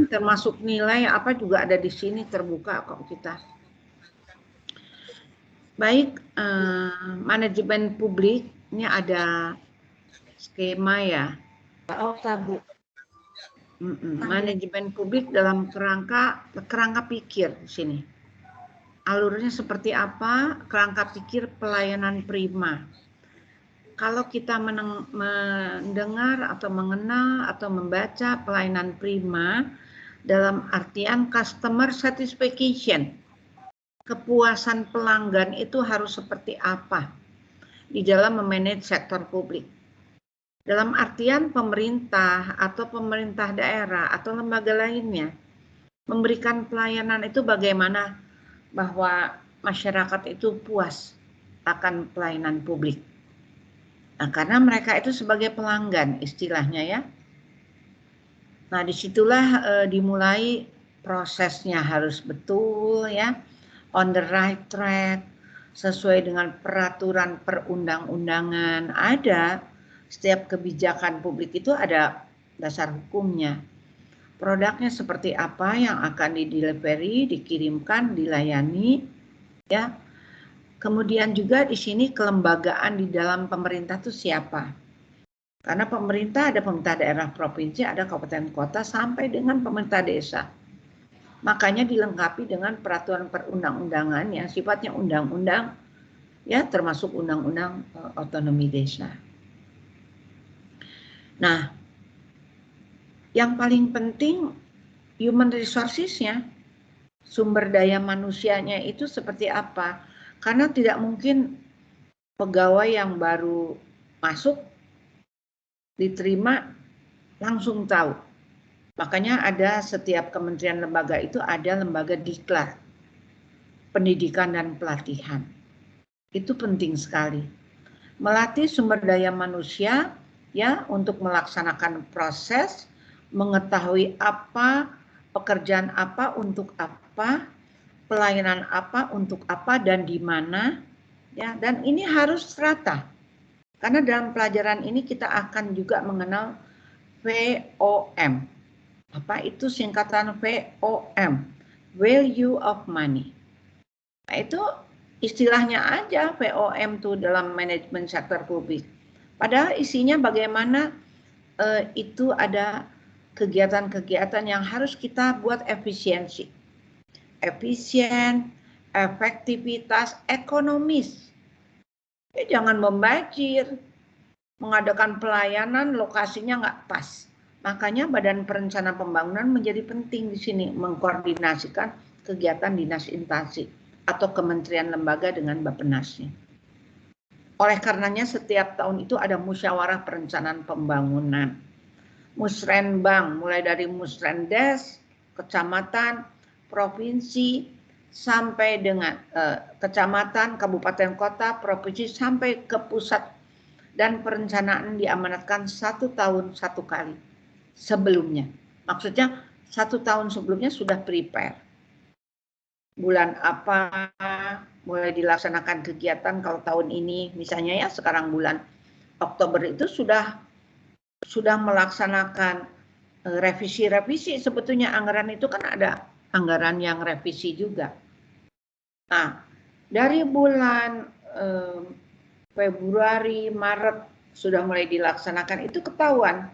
Termasuk nilai apa juga ada di sini terbuka kok kita. Baik, manajemen publik ini ada skema ya. Oh, tabu. Manajemen publik dalam kerangka pikir di sini. Alurnya seperti apa? Kerangka pikir pelayanan prima. Kalau kita mendengar atau mengenal atau membaca pelayanan prima dalam artian customer satisfaction, kepuasan pelanggan itu harus seperti apa di dalam memanage sektor publik. Dalam artian pemerintah atau pemerintah daerah atau lembaga lainnya memberikan pelayanan itu bagaimana bahwa masyarakat itu puas akan pelayanan publik. Nah, karena mereka itu sebagai pelanggan istilahnya ya. Nah, disitulah dimulai prosesnya harus betul ya, on the right track, sesuai dengan peraturan perundang-undangan. Ada setiap kebijakan publik itu ada dasar hukumnya. Produknya seperti apa yang akan didelivery, dikirimkan, dilayani, ya. Kemudian juga di sini kelembagaan di dalam pemerintah itu siapa? Karena pemerintah ada pemerintah daerah provinsi, ada kabupaten kota sampai dengan pemerintah desa. Makanya dilengkapi dengan peraturan perundang-undangan yang sifatnya undang-undang, ya termasuk undang-undang otonomi desa. Nah, yang paling penting human resources-nya, sumber daya manusianya itu seperti apa? Karena tidak mungkin pegawai yang baru masuk diterima langsung tahu. Makanya ada setiap kementerian lembaga itu ada lembaga diklat, pendidikan dan pelatihan. Itu penting sekali. Melatih sumber daya manusia ya untuk melaksanakan proses, mengetahui apa, pekerjaan apa untuk apa, pelayanan apa untuk apa dan di mana ya, dan ini harus rata. Karena dalam pelajaran ini kita akan juga mengenal VOM. Apa itu singkatan VOM? Value of money. Nah, itu istilahnya aja VOM tuh dalam manajemen sektor publik. Padahal isinya bagaimana itu ada kegiatan-kegiatan yang harus kita buat efisiensi. Efisien, efektivitas, ekonomis. Jangan membajir, mengadakan pelayanan lokasinya nggak pas. Makanya Badan Perencanaan Pembangunan menjadi penting di sini mengkoordinasikan kegiatan dinas instansi atau kementerian lembaga dengan Bappenasnya. Oleh karenanya setiap tahun itu ada musyawarah perencanaan pembangunan. Musrenbang mulai dari Musrendes, kecamatan, provinsi sampai dengan kecamatan, kabupaten kota, provinsi sampai ke pusat, dan perencanaan diamanatkan 1 tahun 1 kali sebelumnya. Maksudnya 1 tahun sebelumnya sudah prepare. Bulan apa mulai dilaksanakan kegiatan kalau tahun ini misalnya ya sekarang bulan Oktober itu sudah melaksanakan revisi-revisi. Sebetulnya anggaran itu kan ada anggaran yang revisi juga. Nah, dari bulan Februari, Maret sudah mulai dilaksanakan itu ketahuan.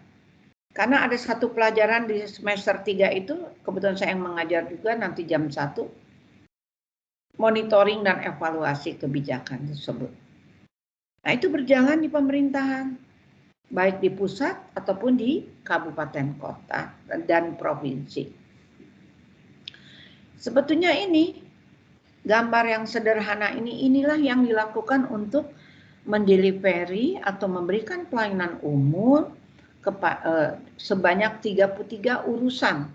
Karena ada satu pelajaran di semester 3 itu, kebetulan saya yang mengajar juga nanti jam 1, monitoring dan evaluasi kebijakan tersebut. Nah, itu berjalan di pemerintahan, baik di pusat ataupun di kabupaten kota dan provinsi. Sebetulnya ini gambar yang sederhana inilah yang dilakukan untuk mendelivery atau memberikan pelayanan umum sebanyak 33 urusan.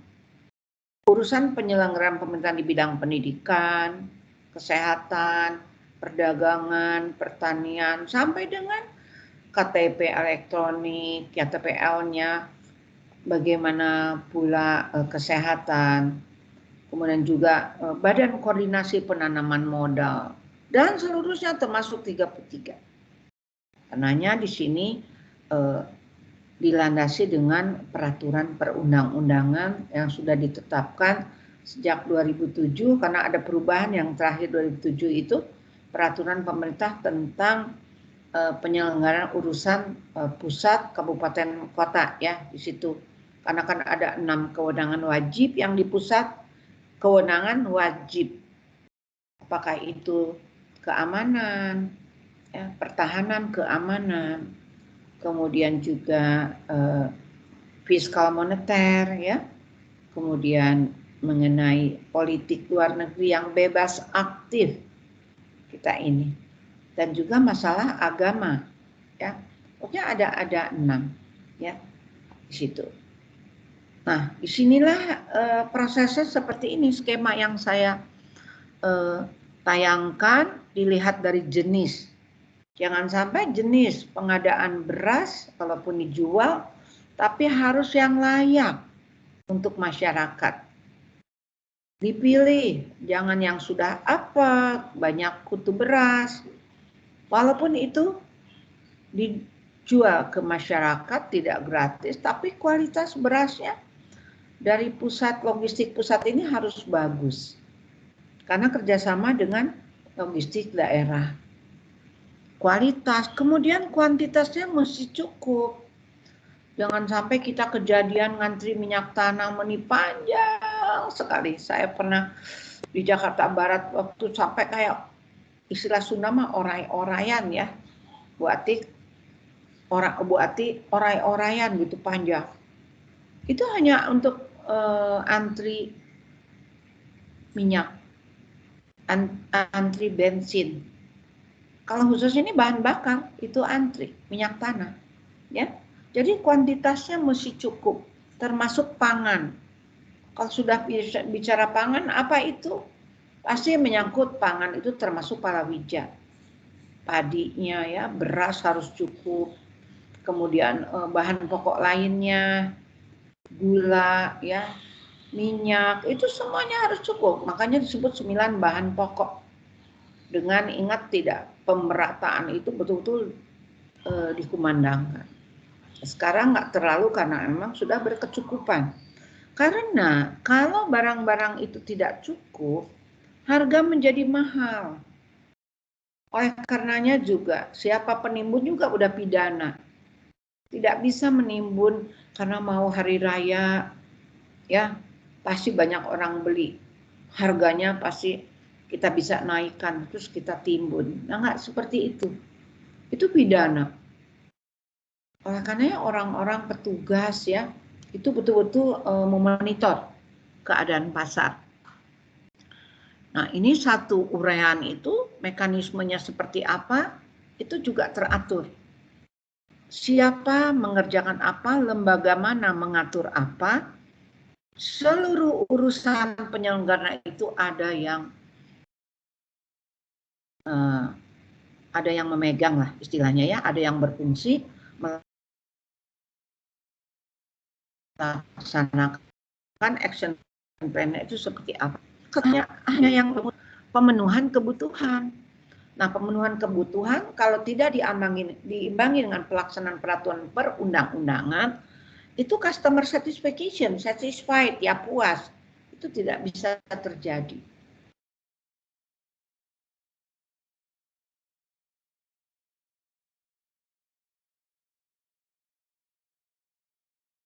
Urusan penyelenggaraan pemerintahan di bidang pendidikan, kesehatan, perdagangan, pertanian, sampai dengan KTP elektronik, KTPL-nya, bagaimana pula kesehatan, kemudian juga Badan Koordinasi Penanaman Modal, dan seluruhnya termasuk 33. Karenanya di sini dilandasi dengan peraturan perundang-undangan yang sudah ditetapkan sejak 2007, karena ada perubahan yang terakhir 2007 itu peraturan pemerintah tentang penyelenggaraan urusan pusat, kabupaten, kota ya di situ. Karena kan ada 6 kewenangan wajib yang di pusat, kewenangan wajib. Apakah itu keamanan, ya, pertahanan, keamanan, kemudian juga fiskal moneter ya, kemudian mengenai politik luar negeri yang bebas aktif kita ini, dan juga masalah agama ya. Pokoknya ada 6 ya di situ. Nah, disinilah prosesnya seperti ini, skema yang saya tayangkan dilihat dari jenis. Jangan sampai jenis pengadaan beras kalaupun dijual, tapi harus yang layak untuk masyarakat. Dipilih, jangan yang sudah apa, banyak kutu beras. Walaupun itu dijual ke masyarakat tidak gratis, tapi kualitas berasnya dari pusat logistik pusat ini harus bagus. Karena kerjasama dengan logistik daerah. Kualitas, kemudian kuantitasnya mesti cukup. Jangan sampai kita kejadian ngantri minyak tanah panjang sekali. Saya pernah di Jakarta Barat waktu sampai kayak istilah Sunda mah orai-orayan ya. Bu Ati orai-orayan gitu panjang. Itu hanya untuk antri minyak, antri bensin. Kalau khusus ini bahan bakar itu antri minyak tanah, ya. Jadi kuantitasnya mesti cukup, termasuk pangan. Kalau sudah bicara pangan, apa itu? Pasti menyangkut pangan itu termasuk palawija, padinya ya, beras harus cukup. Kemudian bahan pokok lainnya, gula ya, minyak, itu semuanya harus cukup. Makanya disebut 9 bahan pokok. Dengan ingat tidak, pemerataan itu betul-betul dikumandangkan. Sekarang nggak terlalu karena memang sudah berkecukupan. Karena kalau barang-barang itu tidak cukup, harga menjadi mahal. Oleh karenanya juga, siapa penimbun juga udah pidana. Tidak bisa menimbun karena mau hari raya, ya pasti banyak orang beli. Harganya pasti kita bisa naikkan, terus kita timbun. Nah, nggak seperti itu. Itu pidana. Oleh karenanya orang-orang petugas ya, itu betul-betul memonitor keadaan pasar. Nah, ini satu uraian itu, mekanismenya seperti apa, itu juga teratur. Siapa mengerjakan apa, lembaga mana mengatur apa, seluruh urusan penyelenggara itu ada yang memegang lah istilahnya ya, ada yang berfungsi melaksanakan action plan itu seperti apa. Hanya yang pemenuhan kebutuhan. Nah, pemenuhan kebutuhan kalau tidak diimbangi dengan pelaksanaan peraturan perundang-undangan, itu customer satisfaction, satisfied, ya puas, itu tidak bisa terjadi.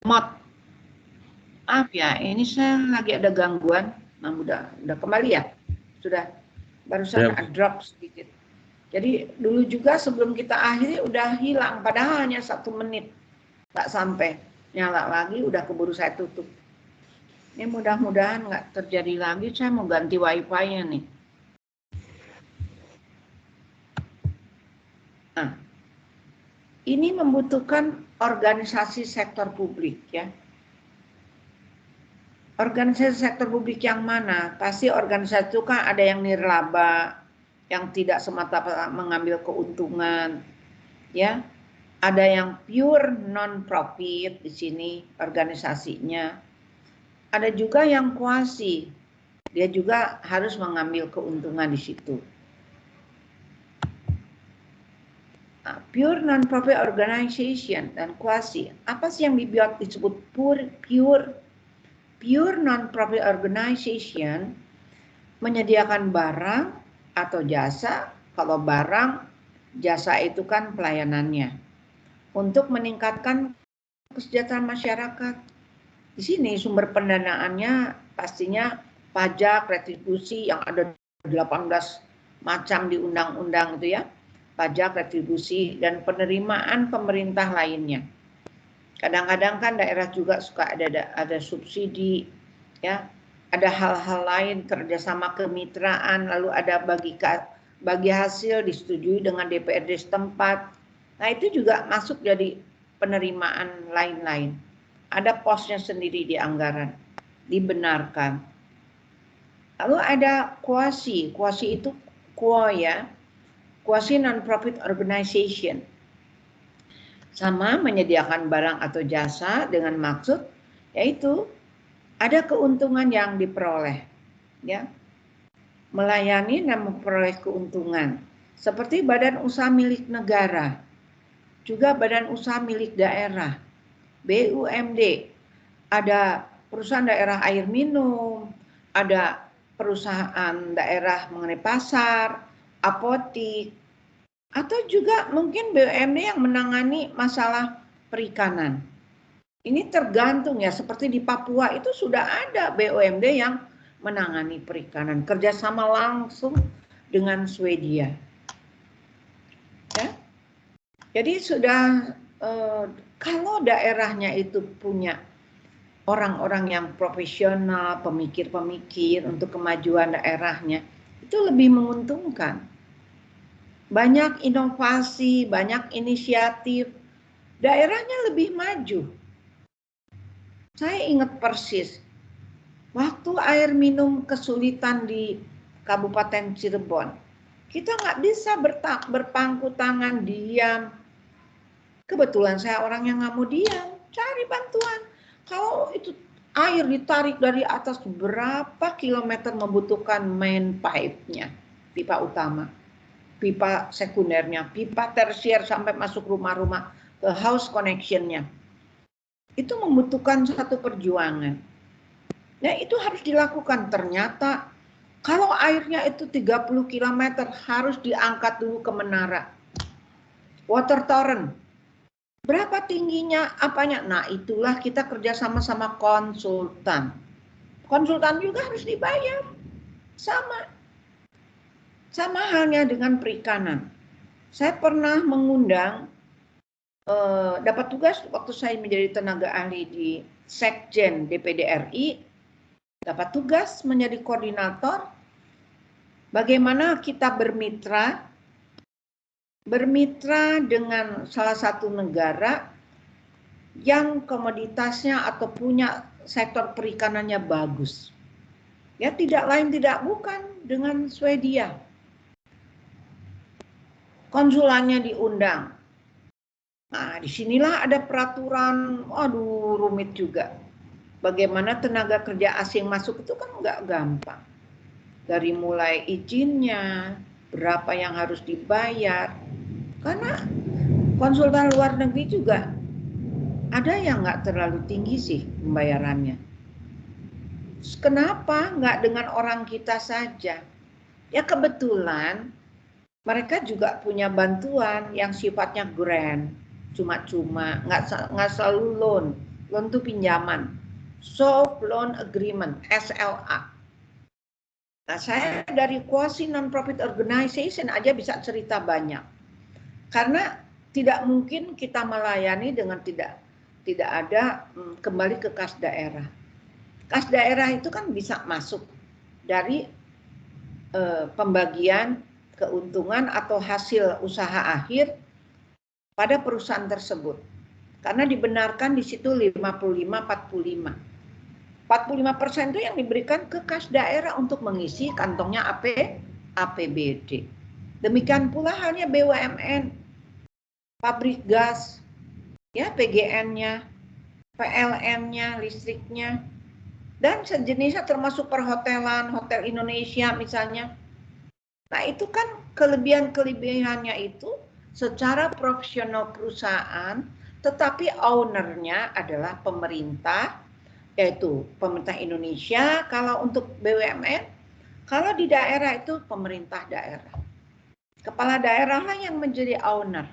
Maaf ya, ini saya lagi ada gangguan. Nah, udah kembali ya? Sudah, barusan drop sedikit. Jadi dulu juga sebelum kita akhiri udah hilang, padahal hanya 1 menit. Nggak sampai, nyala lagi, udah keburu saya tutup. Ini mudah-mudahan nggak terjadi lagi, saya mau ganti wifi-nya nih. Nah, ini membutuhkan organisasi sektor publik ya. Organisasi sektor publik yang mana? Pasti organisasi itu kan ada yang nirlaba, yang tidak semata-mata mengambil keuntungan, ya. Ada yang pure non-profit di sini organisasinya. Ada juga yang kuasi, dia juga harus mengambil keuntungan di situ. Pure non-profit organization dan quasi. Apa sih yang disebut pure non-profit organization? Menyediakan barang atau jasa. Kalau barang, jasa itu kan pelayanannya. Untuk meningkatkan kesejahteraan masyarakat. Di sini sumber pendanaannya pastinya pajak, retribusi yang ada 18 macam di undang-undang itu ya. Pajak, retribusi, dan penerimaan pemerintah lainnya. Kadang-kadang kan daerah juga suka ada subsidi, ya, ada hal-hal lain, kerjasama kemitraan, lalu ada bagi hasil disetujui dengan DPRD setempat. Nah itu juga masuk jadi penerimaan lain-lain. Ada posnya sendiri di anggaran, dibenarkan. Lalu ada quasi itu ya. Quasi non-profit organization, sama menyediakan barang atau jasa dengan maksud yaitu ada keuntungan yang diperoleh, ya, melayani dan memperoleh keuntungan seperti badan usaha milik negara, juga badan usaha milik daerah, BUMD, ada perusahaan daerah air minum, ada perusahaan daerah mengenai pasar, apotik, atau juga mungkin BUMD yang menangani masalah perikanan. Ini tergantung ya, seperti di Papua itu sudah ada BUMD yang menangani perikanan, kerjasama langsung dengan Swedia. Ya. Jadi sudah kalau daerahnya itu punya orang-orang yang profesional, pemikir-pemikir untuk kemajuan daerahnya, itu lebih menguntungkan. Banyak inovasi, banyak inisiatif, daerahnya lebih maju. Saya ingat persis, waktu air minum kesulitan di Kabupaten Cirebon, kita nggak bisa berpangku tangan diam. Kebetulan saya orang yang nggak mau diam, cari bantuan. Kalau itu air ditarik dari atas berapa kilometer membutuhkan main pipe-nya, pipa utama, pipa sekundernya, pipa tersier sampai masuk rumah-rumah ke house connection-nya. Itu membutuhkan satu perjuangan. Nah, itu harus dilakukan. Ternyata kalau airnya itu 30 km harus diangkat dulu ke menara. Water torrent. Berapa tingginya, apanya? Nah, itulah kita kerja sama-sama konsultan. Konsultan juga harus dibayar. Sama halnya dengan perikanan. Saya pernah mengundang, dapat tugas waktu saya menjadi tenaga ahli di Sekjen DPD RI, dapat tugas menjadi koordinator bagaimana kita bermitra dengan salah satu negara yang komoditasnya atau punya sektor perikanannya bagus. Ya, tidak lain tidak bukan dengan Swedia. Konsulannya diundang. Nah, disinilah ada peraturan, aduh rumit juga. Bagaimana tenaga kerja asing masuk itu kan nggak gampang. Dari mulai izinnya, berapa yang harus dibayar. Karena konsultan luar negeri juga ada yang nggak terlalu tinggi sih pembayarannya. Kenapa nggak dengan orang kita saja? Ya kebetulan mereka juga punya bantuan yang sifatnya grant, cuma-cuma, nggak selalu loan. Loan itu pinjaman. Soft Loan Agreement, SLA. Nah, saya dari quasi non-profit organization aja bisa cerita banyak. Karena tidak mungkin kita melayani dengan tidak ada kembali ke kas daerah. Kas daerah itu kan bisa masuk dari pembagian keuntungan atau hasil usaha akhir pada perusahaan tersebut. Karena dibenarkan di situ 55-45. 45% itu yang diberikan ke kas daerah untuk mengisi kantongnya APBD. Demikian pula halnya BUMN, pabrik gas, ya PGN-nya, PLN-nya, listriknya, dan sejenisnya termasuk perhotelan, Hotel Indonesia misalnya. Nah itu kan kelebihannya itu secara profesional perusahaan, tetapi ownernya adalah pemerintah, yaitu pemerintah Indonesia kalau untuk BUMN, kalau di daerah itu pemerintah daerah. Kepala daerah lah yang menjadi owner.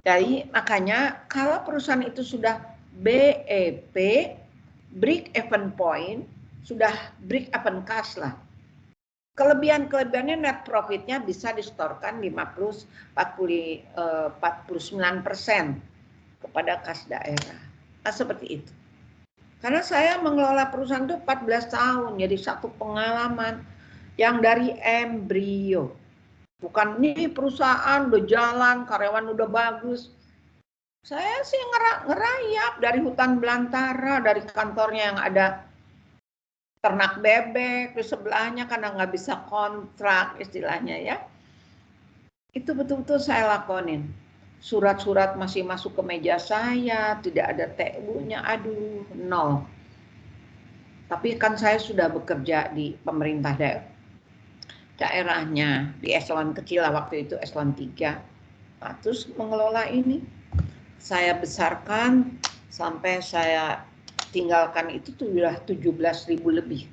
Jadi makanya kalau perusahaan itu sudah BEP, break even point, sudah break even cash lah. Kelebihannya net profitnya bisa disetorkan 49% kepada kas daerah. Nah, seperti itu. Karena saya mengelola perusahaan itu 14 tahun, jadi satu pengalaman yang dari embrio. Bukan nih perusahaan udah jalan, karyawan udah bagus. Saya sih ngerayap dari hutan belantara, dari kantornya yang ada ternak bebek di sebelahnya karena nggak bisa kontrak istilahnya ya. Itu betul-betul saya lakonin. Surat-surat masih masuk ke meja saya, tidak ada TU-nya, aduh, nol. Tapi kan saya sudah bekerja di pemerintah daerahnya, di eselon kecil lah waktu itu, eselon 3. Nah, terus mengelola ini, saya besarkan sampai saya tinggalkan itu sudah 17.000 lebih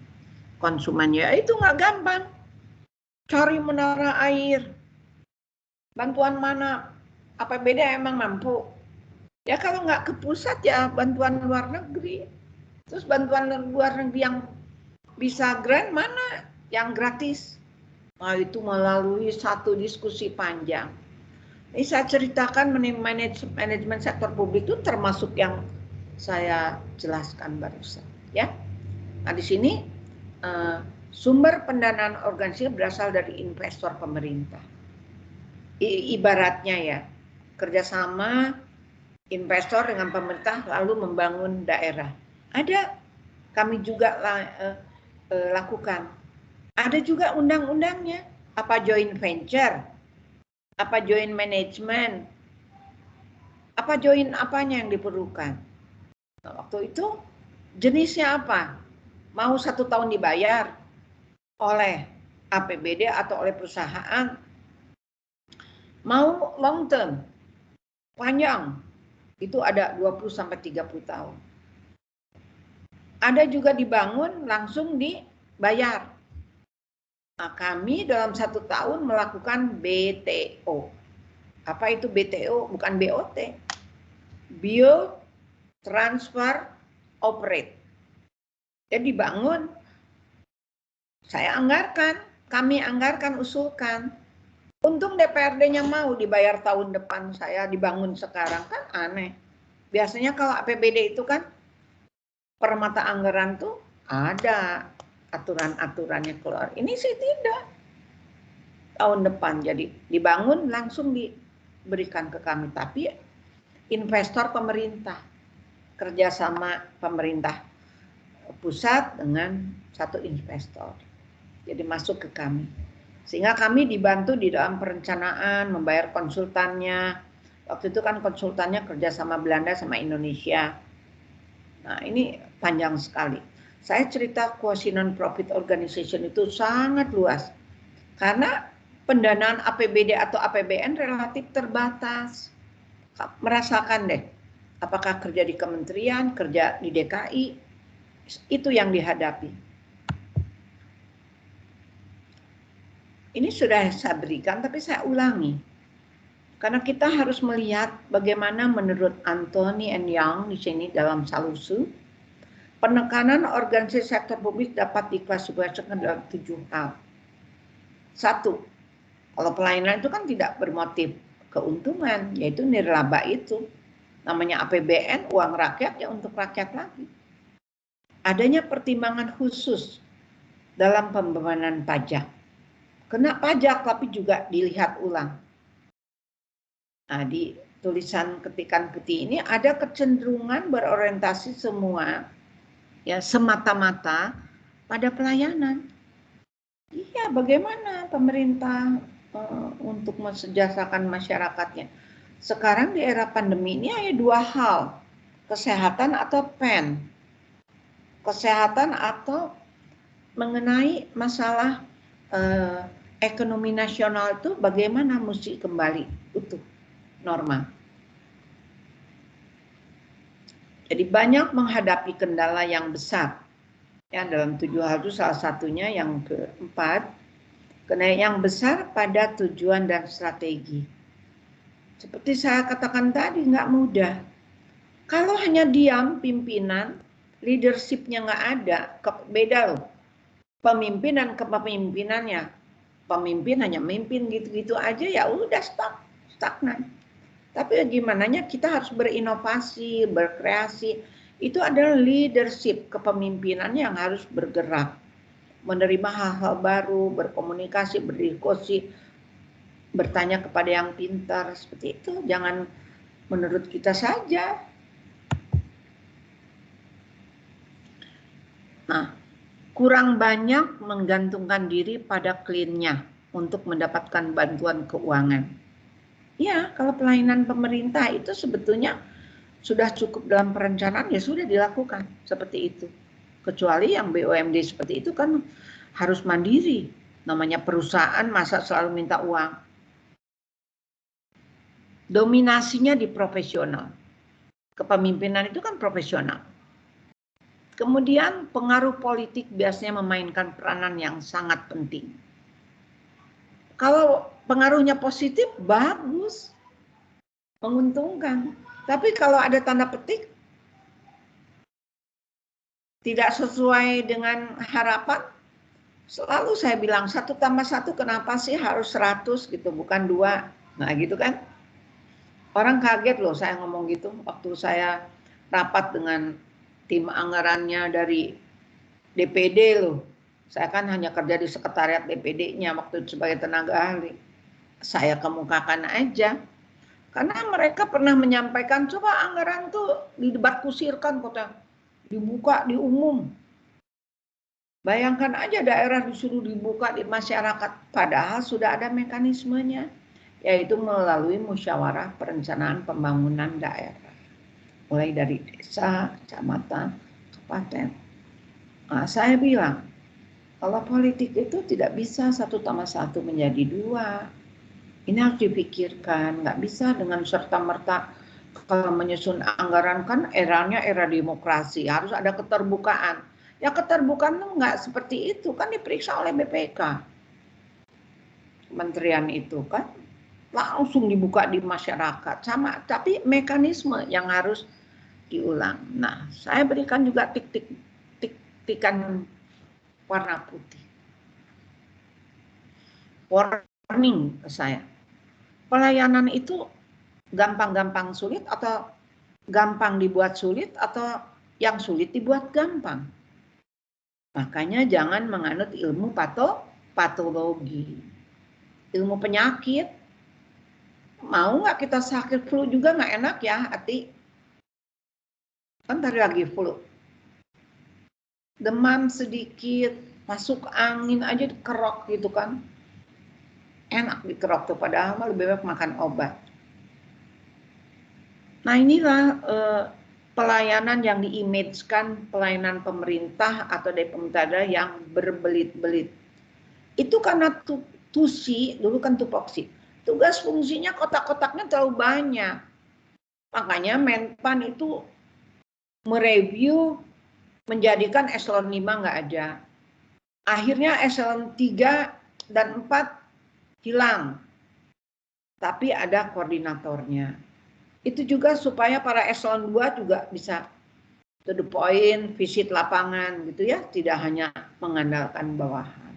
konsumennya. Itu nggak gampang. Cari menara air. Bantuan mana? APBD emang mampu. Ya kalau nggak ke pusat ya bantuan luar negeri. Terus bantuan luar negeri yang bisa grant mana? Yang gratis. Nah, itu melalui satu diskusi panjang. Ini saya ceritakan manajemen sektor publik itu termasuk yang saya jelaskan barusan, ya. Nah, di sini sumber pendanaan organisasi berasal dari investor pemerintah. Ibaratnya ya, kerjasama investor dengan pemerintah lalu membangun daerah. Ada, kami juga lakukan. Ada juga undang-undangnya, apa joint venture, apa joint management, apa joint apanya yang diperlukan. Nah, waktu itu jenisnya apa? Mau 1 tahun dibayar oleh APBD atau oleh perusahaan, mau long term, panjang, itu ada 20-30 tahun. Ada juga dibangun langsung dibayar. Nah, kami dalam 1 tahun melakukan BTO. Apa itu BTO? Bukan BOT. Build, Transfer, Operate. Jadi dibangun, saya anggarkan, kami anggarkan, usulkan. Untung DPRD-nya mau dibayar tahun depan, saya dibangun sekarang, kan aneh. Biasanya kalau APBD itu kan per mata anggaran tuh ada aturan-aturannya keluar. Ini sih tidak. Tahun depan jadi dibangun langsung diberikan ke kami. Tapi investor pemerintah, kerjasama pemerintah pusat dengan satu investor. Jadi masuk ke kami. Sehingga kami dibantu di dalam perencanaan, membayar konsultannya. Waktu itu kan konsultannya kerjasama Belanda sama Indonesia. Nah, ini panjang sekali. Saya cerita quasi non-profit organization itu sangat luas. Karena pendanaan APBD atau APBN relatif terbatas. Merasakan deh, apakah kerja di kementerian, kerja di DKI, itu yang dihadapi. Ini sudah saya berikan, tapi saya ulangi. Karena kita harus melihat bagaimana menurut Anthony and Young di sini dalam Salusu, penekanan organisasi sektor publik dapat diklasifikasikan dalam 7 hal. 1, kalau pelayanan itu kan tidak bermotif keuntungan, yaitu nirlaba itu. Namanya APBN, uang rakyat ya untuk rakyat lagi. Adanya pertimbangan khusus dalam pembebanan pajak. Kena pajak tapi juga dilihat ulang. Nah, di tulisan ketikan putih ini ada kecenderungan berorientasi semua ya semata-mata pada pelayanan. Iya, bagaimana pemerintah untuk mensejahterakan masyarakatnya? Sekarang di era pandemi ini ada 2 hal, kesehatan atau PEN. Kesehatan atau mengenai masalah ekonomi nasional itu bagaimana mesti kembali utuh, normal. Jadi banyak menghadapi kendala yang besar. Ya, dalam 7 hal itu salah satunya yang keempat, kendala yang besar pada tujuan dan strategi. Seperti saya katakan tadi, nggak mudah. Kalau hanya diam pimpinan, leadership-nya nggak ada, beda loh. Pemimpin dan kepemimpinannya. Pemimpin hanya mimpin gitu-gitu aja, ya udah stagnan. Tapi gimana kita harus berinovasi, berkreasi. Itu adalah leadership, kepemimpinan yang harus bergerak. Menerima hal-hal baru, berkomunikasi, berdiskusi, bertanya kepada yang pintar, seperti itu. Jangan menurut kita saja. Nah, kurang banyak menggantungkan diri pada kliennya untuk mendapatkan bantuan keuangan. Ya, kalau pelayanan pemerintah itu sebetulnya sudah cukup dalam perencanaan, ya sudah dilakukan seperti itu. Kecuali yang BUMD seperti itu kan harus mandiri. Namanya perusahaan, masa selalu minta uang. Dominasinya di profesional. Kepemimpinan itu kan profesional. Kemudian pengaruh politik biasanya memainkan peranan yang sangat penting. Kalau pengaruhnya positif, bagus, menguntungkan. Tapi kalau ada tanda petik, tidak sesuai dengan harapan, selalu saya bilang 1 tambah 1 kenapa sih harus 100 gitu, bukan 2. Nah gitu kan. Orang kaget loh saya ngomong gitu, waktu saya rapat dengan tim anggarannya dari DPD loh. Saya kan hanya kerja di sekretariat DPD-nya waktu itu sebagai tenaga ahli. Saya kemukakan aja. Karena mereka pernah menyampaikan, coba anggaran tuh didebat kusirkan, kota dibuka di umum. Bayangkan aja daerah disuruh dibuka di masyarakat, padahal sudah ada mekanismenya, yaitu melalui musyawarah perencanaan pembangunan daerah. Mulai dari desa, kecamatan, kabupaten. Nah, saya bilang, kalau politik itu tidak bisa 1 tambah 1 menjadi 2. Ini harus dipikirkan, nggak bisa dengan serta-merta. Kalau menyusun anggaran kan eranya era demokrasi, harus ada keterbukaan. Ya keterbukaan itu nggak seperti itu, kan diperiksa oleh BPK. Kementerian itu kan langsung dibuka di masyarakat, sama, tapi mekanisme yang harus diulang. Nah, saya berikan juga tikan warna putih. Warning ke saya. Pelayanan itu gampang-gampang sulit atau gampang dibuat sulit atau yang sulit dibuat gampang. Makanya jangan menganut ilmu patologi. Ilmu penyakit. Mau nggak kita sakit flu juga nggak enak ya hati. Kan tadi lagi flu. Demam sedikit, masuk angin aja dikerok gitu kan. Enak dikerok tuh, padahal lebih baik makan obat. Nah inilah pelayanan yang diimagekan pelayanan pemerintah atau dari pemerintah yang berbelit-belit. Itu karena tusi, dulu kan tupoksi. Tugas fungsinya kotak-kotaknya terlalu banyak. Makanya Menpan itu mereview menjadikan eselon 5 nggak ada. Akhirnya eselon 3 dan 4 hilang. Tapi ada koordinatornya. Itu juga supaya para eselon 2 juga bisa to the point, visit lapangan gitu ya, tidak hanya mengandalkan bawahan.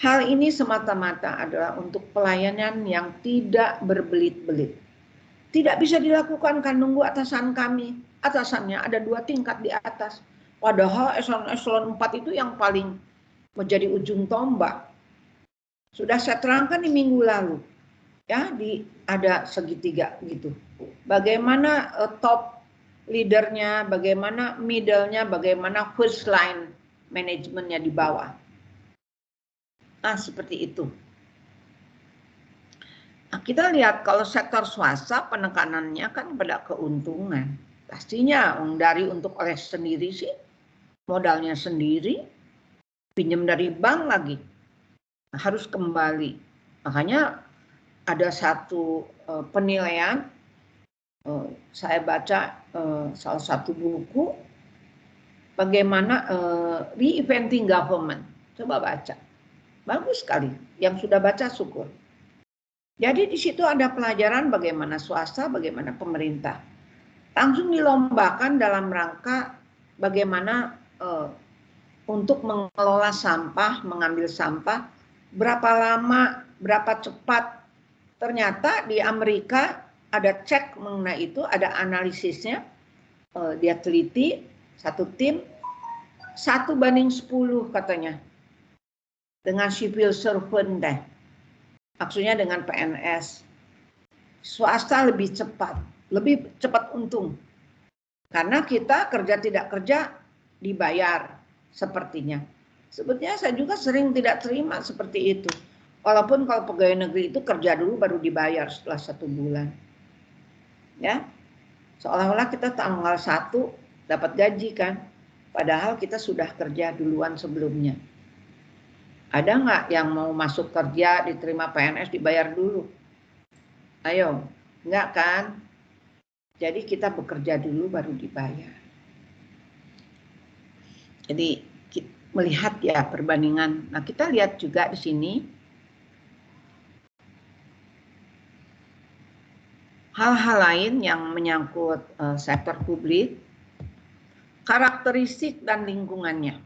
Hal ini semata-mata adalah untuk pelayanan yang tidak berbelit-belit. Tidak bisa dilakukan kan nunggu atasan kami. Atasannya ada 2 tingkat di atas. Padahal eselon 4 itu yang paling menjadi ujung tombak. Sudah saya terangkan di minggu lalu. Ya, ada segitiga gitu. Bagaimana top leadernya, bagaimana middle-nya, bagaimana first line manajemennya di bawah. Nah, seperti itu. Nah, kita lihat kalau sektor swasta penekanannya kan pada keuntungan. Pastinya dari untuk oleh sendiri sih, modalnya sendiri, pinjam dari bank lagi, harus kembali. Makanya ada satu penilaian, saya baca salah satu buku, bagaimana reinventing government. Coba baca. Bagus sekali. Yang sudah baca syukur. Jadi di situ ada pelajaran bagaimana swasta, bagaimana pemerintah. Langsung dilombakan dalam rangka bagaimana untuk mengelola sampah, mengambil sampah, berapa lama, berapa cepat. Ternyata di Amerika ada cek mengenai itu, ada analisisnya, dia teliti, satu tim, 1:10 katanya. Dengan civil servant deh. Maksudnya dengan PNS. Swasta lebih cepat untung. Karena kita kerja tidak kerja dibayar sepertinya. Sebetulnya saya juga sering tidak terima seperti itu. Walaupun kalau pegawai negeri itu kerja dulu baru dibayar setelah 1 bulan. Ya, seolah-olah kita tanggal 1 dapat gaji kan. Padahal kita sudah kerja duluan sebelumnya. Ada nggak yang mau masuk kerja, diterima PNS, dibayar dulu? Ayo, nggak kan? Jadi kita bekerja dulu baru dibayar. Jadi melihat ya perbandingan. Nah, kita lihat juga di sini hal-hal lain yang menyangkut sektor publik, karakteristik dan lingkungannya.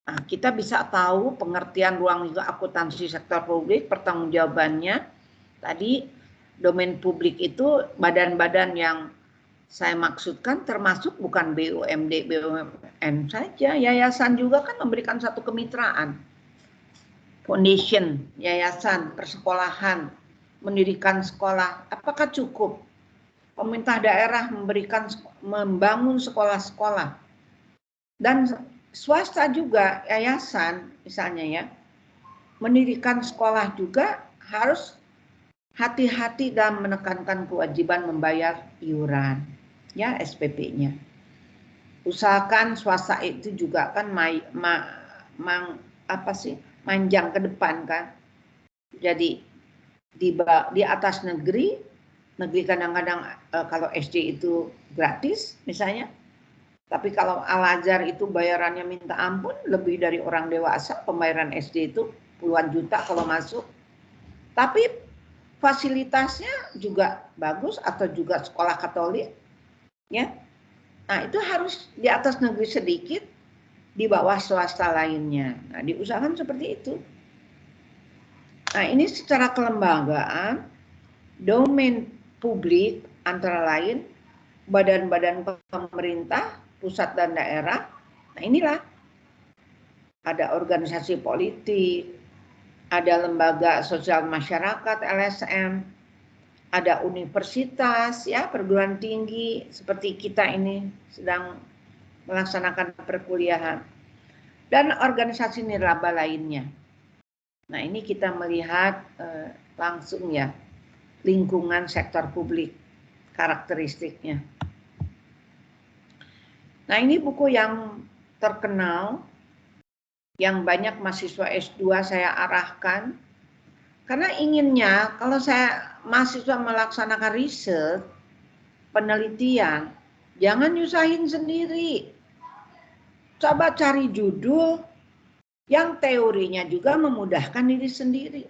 Nah, kita bisa tahu pengertian ruang lingkup akuntansi sektor publik, pertanggungjawabannya. Tadi domain publik itu badan-badan yang saya maksudkan termasuk bukan BUMD, BUMN saja, yayasan juga kan memberikan satu kemitraan. Foundation, yayasan, persekolahan, mendirikan sekolah, apakah cukup? Pemerintah daerah membangun sekolah-sekolah. Dan swasta juga, yayasan misalnya ya, mendirikan sekolah juga harus hati-hati dalam menekankan kewajiban membayar iuran, ya SPP-nya. Usahakan swasta itu juga kan manjang ke depan kan. Jadi di atas negeri kadang-kadang kalau SD itu gratis misalnya. Tapi kalau Al-Azhar itu bayarannya minta ampun, lebih dari orang dewasa, pembayaran SD itu puluhan juta kalau masuk. Tapi fasilitasnya juga bagus atau juga sekolah Katolik, ya. Nah, itu harus di atas negeri sedikit, di bawah swasta lainnya. Nah, diusahakan seperti itu. Nah, ini secara kelembagaan, domain publik antara lain badan-badan pemerintah, pusat dan daerah. Nah, inilah ada organisasi politik, ada lembaga sosial masyarakat LSM, ada universitas ya, perguruan tinggi seperti kita ini sedang melaksanakan perkuliahan, dan organisasi nirlaba lainnya. Nah, ini kita melihat langsung ya lingkungan sektor publik, karakteristiknya. Nah, ini buku yang terkenal, yang banyak mahasiswa S2 saya arahkan, karena inginnya kalau saya mahasiswa melaksanakan riset, penelitian, jangan nyusahin sendiri. Coba cari judul yang teorinya juga memudahkan diri sendiri.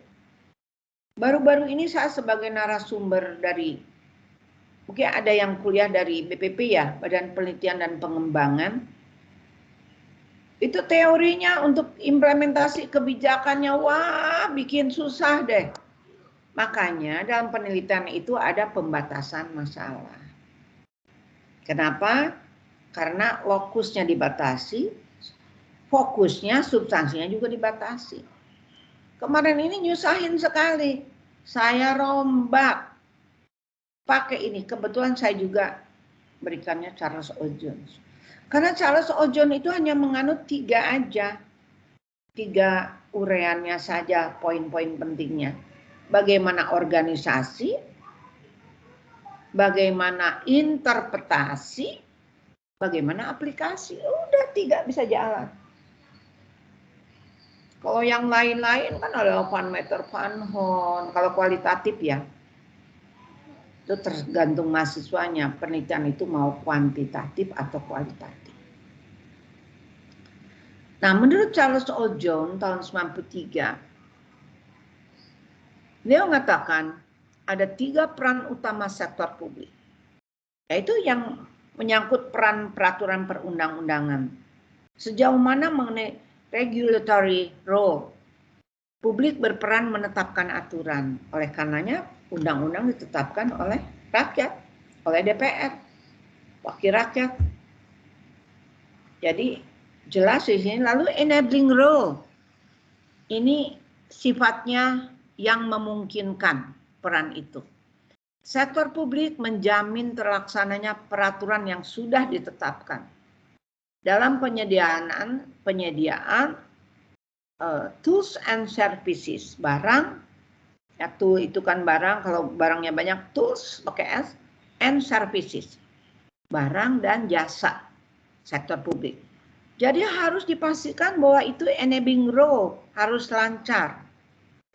Baru-baru ini saya sebagai narasumber dari, mungkin ada yang kuliah dari BPP ya, Badan Penelitian dan Pengembangan. Itu teorinya untuk implementasi kebijakannya, wah bikin susah deh. Makanya dalam penelitian itu ada pembatasan masalah. Kenapa? Karena lokusnya dibatasi, fokusnya, substansinya juga dibatasi. Kemarin ini nyusahin sekali. Saya rombak pakai ini. Kebetulan saya juga berikannya Charles O. Jones. Karena Charles O. Jones itu hanya menganut 3 aja. 3 ureannya saja, poin-poin pentingnya. Bagaimana organisasi, bagaimana interpretasi, bagaimana aplikasi. Udah 3 bisa jalan. Kalau yang lain-lain kan ada Van Meter, Van Horn. Kalau kualitatif ya, itu tergantung mahasiswanya. Penelitian itu mau kuantitatif atau kualitatif. Nah, menurut Charles O. Jones tahun 93, dia mengatakan ada 3 peran utama sektor publik. Yaitu yang menyangkut peran peraturan perundang-undangan. Sejauh mana mengenai regulatory role, publik berperan menetapkan aturan. Oleh karenanya, undang-undang ditetapkan oleh rakyat, oleh DPR, wakil rakyat. Jadi jelas di sini. Lalu enabling role, ini sifatnya yang memungkinkan peran itu. Sektor publik menjamin terlaksananya peraturan yang sudah ditetapkan dalam penyediaan tools and services, barang, ya tool itu kan barang, kalau barangnya banyak tools pakai S, and services, barang dan jasa sektor publik. Jadi harus dipastikan bahwa itu enabling role, harus lancar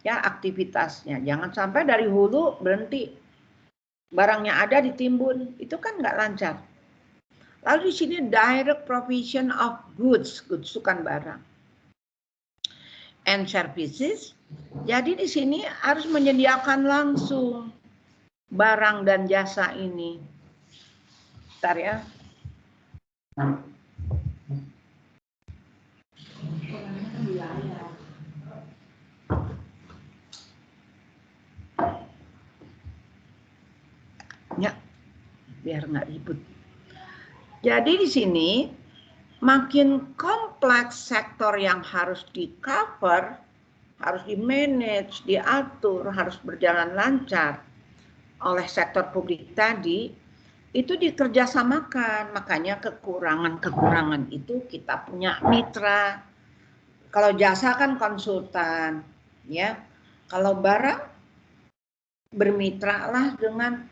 ya aktivitasnya. Jangan sampai dari hulu berhenti, barangnya ada ditimbun, itu kan nggak lancar. Lalu di sini direct provision of goods, goods itu kan barang, and services. Jadi di sini harus menyediakan langsung barang dan jasa ini. Bentar ya. Ya, biar nggak ribut. Jadi di sini makin kompleks sektor yang harus di-cover, harus di-manage, diatur, harus berjalan lancar oleh sektor publik tadi, itu dikerjasamakan. Makanya kekurangan-kekurangan itu kita punya mitra. Kalau jasa kan konsultan, ya. Kalau barang, bermitralah dengan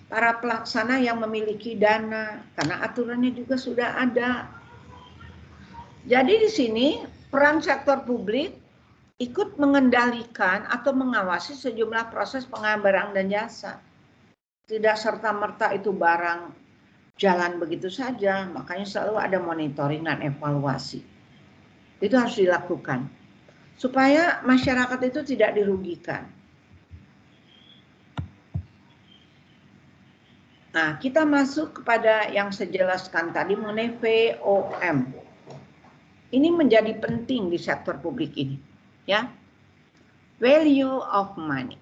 para pelaksana yang memiliki dana, karena aturannya juga sudah ada. Jadi di sini peran sektor publik ikut mengendalikan atau mengawasi sejumlah proses pengadaan barang dan jasa. Tidak serta-merta itu barang jalan begitu saja, makanya selalu ada monitoring dan evaluasi. Itu harus dilakukan supaya masyarakat itu tidak dirugikan. Nah, kita masuk kepada yang saya jelaskan tadi mengenai VOM. Ini menjadi penting di sektor publik ini, ya. Value of money.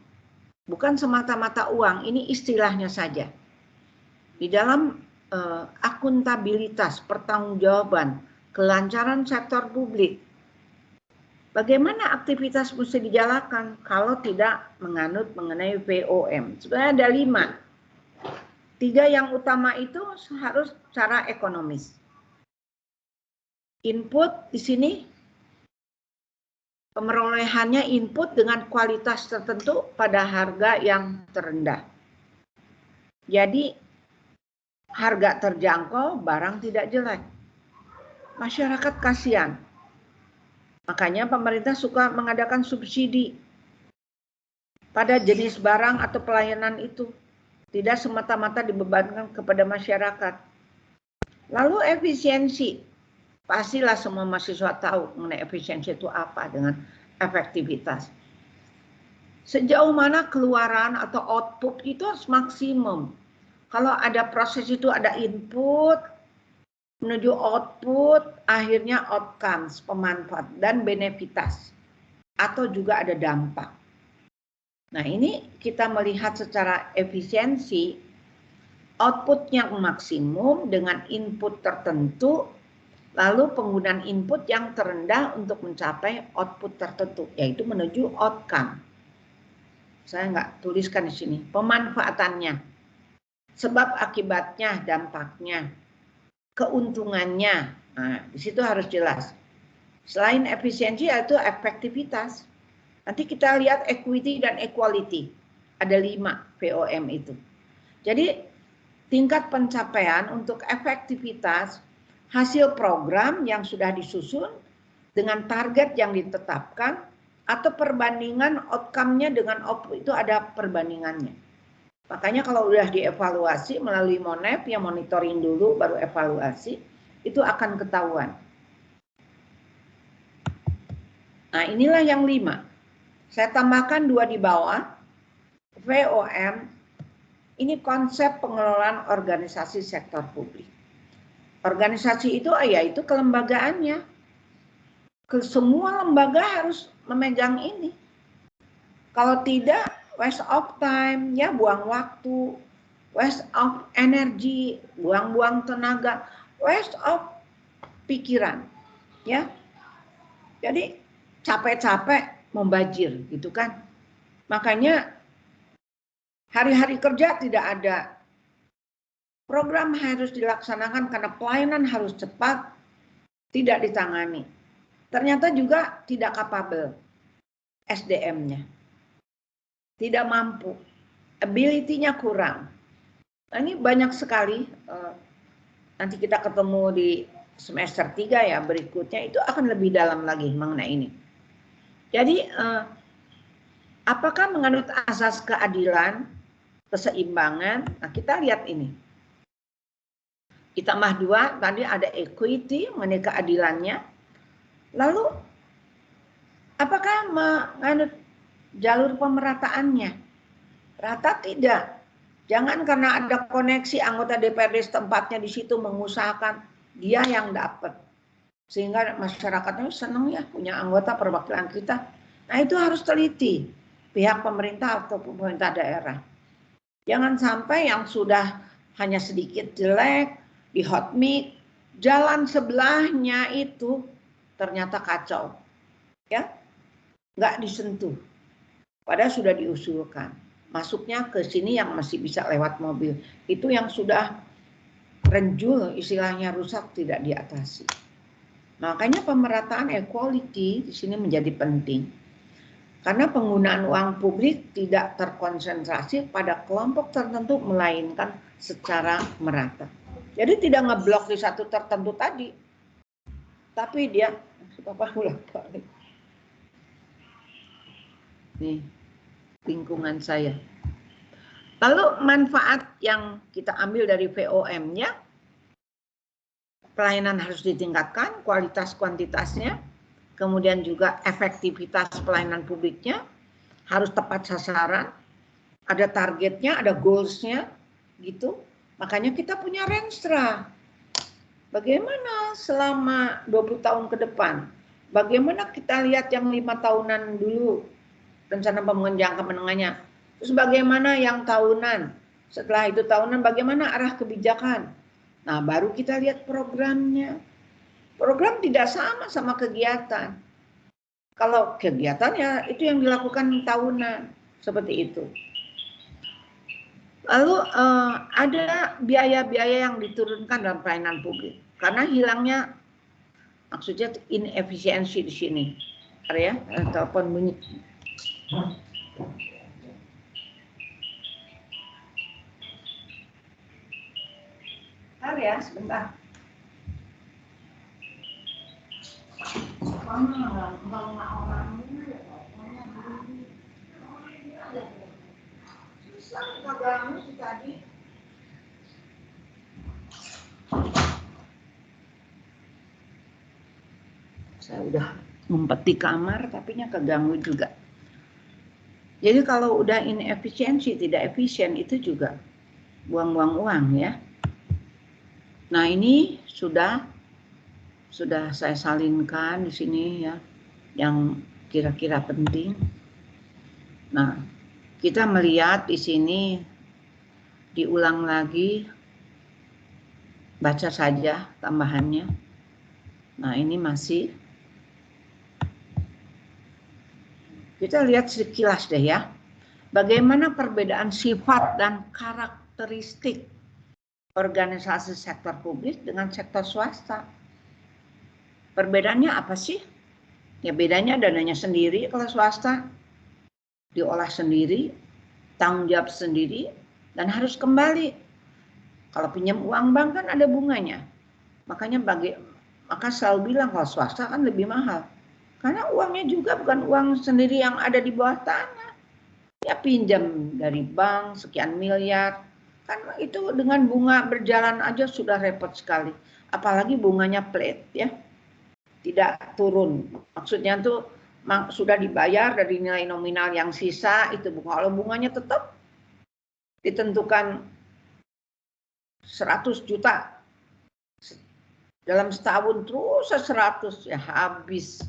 Bukan semata-mata uang, ini istilahnya saja. Di dalam akuntabilitas, pertanggungjawaban, kelancaran sektor publik, bagaimana aktivitas mesti dijalankan kalau tidak menganut mengenai VOM? Sebenarnya ada 5. 3 yang utama itu harus secara ekonomis. Input di sini pemerolehannya input dengan kualitas tertentu pada harga yang terendah. Jadi harga terjangkau, barang tidak jelek. Masyarakat kasihan. Makanya pemerintah suka mengadakan subsidi pada jenis barang atau pelayanan itu. Tidak semata-mata dibebankan kepada masyarakat. Lalu efisiensi. Pastilah semua mahasiswa tahu mengenai efisiensi itu apa dengan efektivitas. Sejauh mana keluaran atau output itu harus maksimum. Kalau ada proses itu ada input menuju output, akhirnya outcomes, pemanfaat dan benefitas. Atau juga ada dampak. Nah, ini kita melihat secara efisiensi, output yang maksimum dengan input tertentu, lalu penggunaan input yang terendah untuk mencapai output tertentu, yaitu menuju outcome. Saya nggak tuliskan di sini, pemanfaatannya, sebab akibatnya, dampaknya, keuntungannya. Nah, di situ harus jelas. Selain efisiensi, yaitu efektivitas. Nanti kita lihat equity dan equality. Ada 5 VOM itu. Jadi tingkat pencapaian untuk efektivitas hasil program yang sudah disusun dengan target yang ditetapkan atau perbandingan outcome-nya dengan output itu ada perbandingannya. Makanya kalau udah dievaluasi melalui MONEP, ya monitoring dulu baru evaluasi, itu akan ketahuan. Nah inilah yang 5. Saya tambahkan 2 di bawah. VOM, ini konsep pengelolaan organisasi sektor publik. Organisasi itu yaitu kelembagaannya. Semua lembaga harus memegang ini. Kalau tidak, waste of time, ya buang waktu, waste of energy, buang-buang tenaga, waste of pikiran, ya. Jadi capek-capek membajir, gitu kan. Makanya hari-hari kerja tidak ada. Program harus dilaksanakan karena pelayanan harus cepat, tidak ditangani. Ternyata juga tidak capable SDM-nya. Tidak mampu, ability-nya kurang. Nah, ini banyak sekali, nanti kita ketemu di semester 3 ya berikutnya, itu akan lebih dalam lagi mengenai ini. Jadi, apakah menganut asas keadilan, keseimbangan? Nah, kita lihat ini. Ditambah 2, tadi ada equity, mengenai keadilannya. Lalu, apakah menganut jalur pemerataannya? Rata tidak. Jangan karena ada koneksi anggota DPRD setempatnya di situ mengusahakan dia yang dapat. Sehingga masyarakatnya senang ya punya anggota perwakilan kita. Nah itu harus teliti pihak pemerintah atau pemerintah daerah. Jangan sampai yang sudah hanya sedikit jelek, di hot mic, jalan sebelahnya itu ternyata kacau. Ya, nggak disentuh. Padahal sudah diusulkan. Masuknya ke sini yang masih bisa lewat mobil. Itu yang sudah renjul, istilahnya rusak, tidak diatasi. Makanya pemerataan equality di sini menjadi penting. Karena penggunaan uang publik tidak terkonsentrasi pada kelompok tertentu, melainkan secara merata. Jadi tidak ngeblok di satu tertentu tadi. Tapi dia, Bapak ulang balik. Nih, lingkungan saya. Lalu manfaat yang kita ambil dari VOM-nya, pelayanan harus ditingkatkan, kualitas kuantitasnya, kemudian juga efektivitas pelayanan publiknya, harus tepat sasaran, ada targetnya, ada goals-nya, gitu. Makanya kita punya Renstra. Bagaimana selama 20 tahun ke depan? Bagaimana kita lihat yang 5 tahunan dulu, rencana pembangunan jangka menengahnya. Terus bagaimana yang tahunan? Setelah itu tahunan bagaimana arah kebijakan? Nah, baru kita lihat programnya. Program tidak sama kegiatan. Kalau kegiatan ya itu yang dilakukan tahunan, seperti itu. Lalu ada biaya-biaya yang diturunkan dalam pelayanan publik. Karena hilangnya, maksudnya inefisiensi di sini. Ya, telepon bunyi. Bentar ya, sebentar. Saya udah ngumpet di kamar, tapi keganggu juga. Jadi kalau udah inefisiensi, tidak efisien, itu juga buang-buang uang ya. Nah ini sudah saya salinkan di sini ya, yang kira-kira penting. Nah, kita melihat di sini, diulang lagi, baca saja tambahannya. Nah ini masih, kita lihat sekilas deh ya, bagaimana perbedaan sifat dan karakteristik organisasi sektor publik dengan sektor swasta. Perbedaannya apa sih? Ya bedanya dananya sendiri kalau swasta, diolah sendiri, tanggung jawab sendiri, dan harus kembali. Kalau pinjam uang bank kan ada bunganya. Makanya Maka selalu bilang kalau swasta kan lebih mahal. Karena uangnya juga bukan uang sendiri yang ada di bawah tanah. Ya pinjam dari bank sekian miliar. Kan itu dengan bunga berjalan aja sudah repot sekali. Apalagi bunganya flat ya. Tidak turun. Maksudnya tuh sudah dibayar dari nilai nominal yang sisa itu bunga. Kalau bunganya tetap ditentukan 100 juta dalam setahun terus 100 ya habis.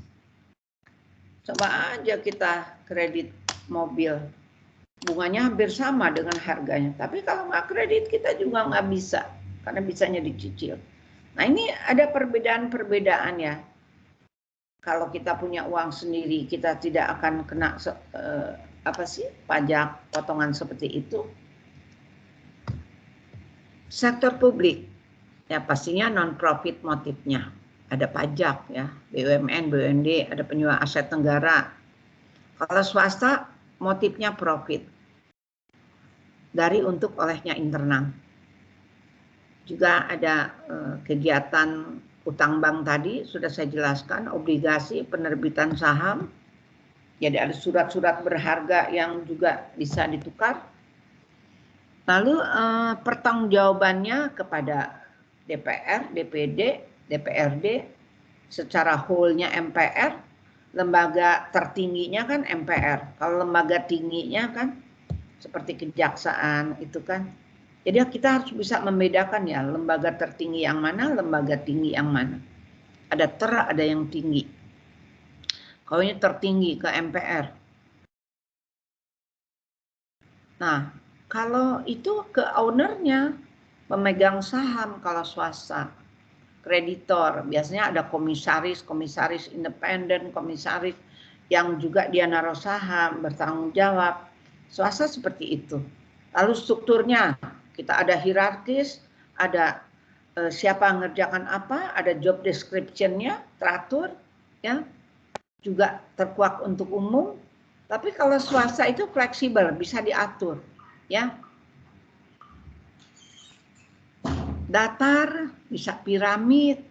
Coba aja kita kredit mobil, bunganya hampir sama dengan harganya. Tapi kalau nggak kredit kita juga nggak bisa, karena bisanya dicicil. Nah ini ada perbedaan-perbedaan ya. Kalau kita punya uang sendiri, kita tidak akan kena pajak potongan seperti itu. Sektor publik, ya pastinya non-profit motifnya. Ada pajak ya, BUMN, BUMD, ada penyuah aset negara. Kalau swasta motifnya profit dari untuk olehnya internal. Juga ada kegiatan utang bank tadi sudah saya jelaskan, obligasi, penerbitan saham. Jadi ada surat-surat berharga yang juga bisa ditukar. Lalu pertanggungjawabannya kepada DPR, DPD, DPRD, secara whole-nya MPR, lembaga tertingginya kan MPR. Kalau lembaga tingginya kan seperti kejaksaan itu kan. Jadi kita harus bisa membedakan ya lembaga tertinggi yang mana, lembaga tinggi yang mana. Ada ada yang tinggi. Kalau ini tertinggi ke MPR. Nah, kalau itu ke ownernya, pemegang saham kalau swasta. Kreditor, biasanya ada komisaris independen, komisaris yang juga dia naruh saham, bertanggung jawab. Swasta seperti itu. Lalu strukturnya, kita ada hierarkis, ada siapa mengerjakan apa, ada job description-nya, teratur, ya, juga terkuak untuk umum. Tapi kalau swasta itu fleksibel, bisa diatur, ya. Datar, bisa piramid,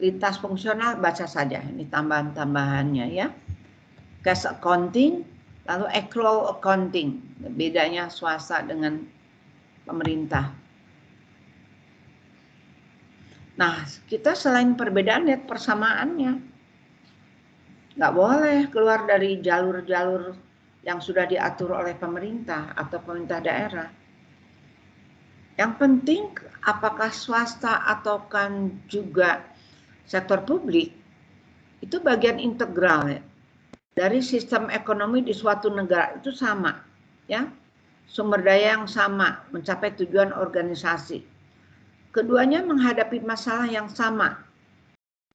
lintas fungsional, baca saja. Ini tambahan-tambahannya ya. Cash accounting, lalu accrual accounting. Bedanya swasta dengan pemerintah. Nah, kita selain perbedaan, lihat persamaannya. Nggak boleh keluar dari jalur-jalur yang sudah diatur oleh pemerintah atau pemerintah daerah. Yang penting apakah swasta atau kan juga sektor publik itu bagian integral ya, dari sistem ekonomi di suatu negara itu sama ya, sumber daya yang sama mencapai tujuan organisasi. Keduanya menghadapi masalah yang sama,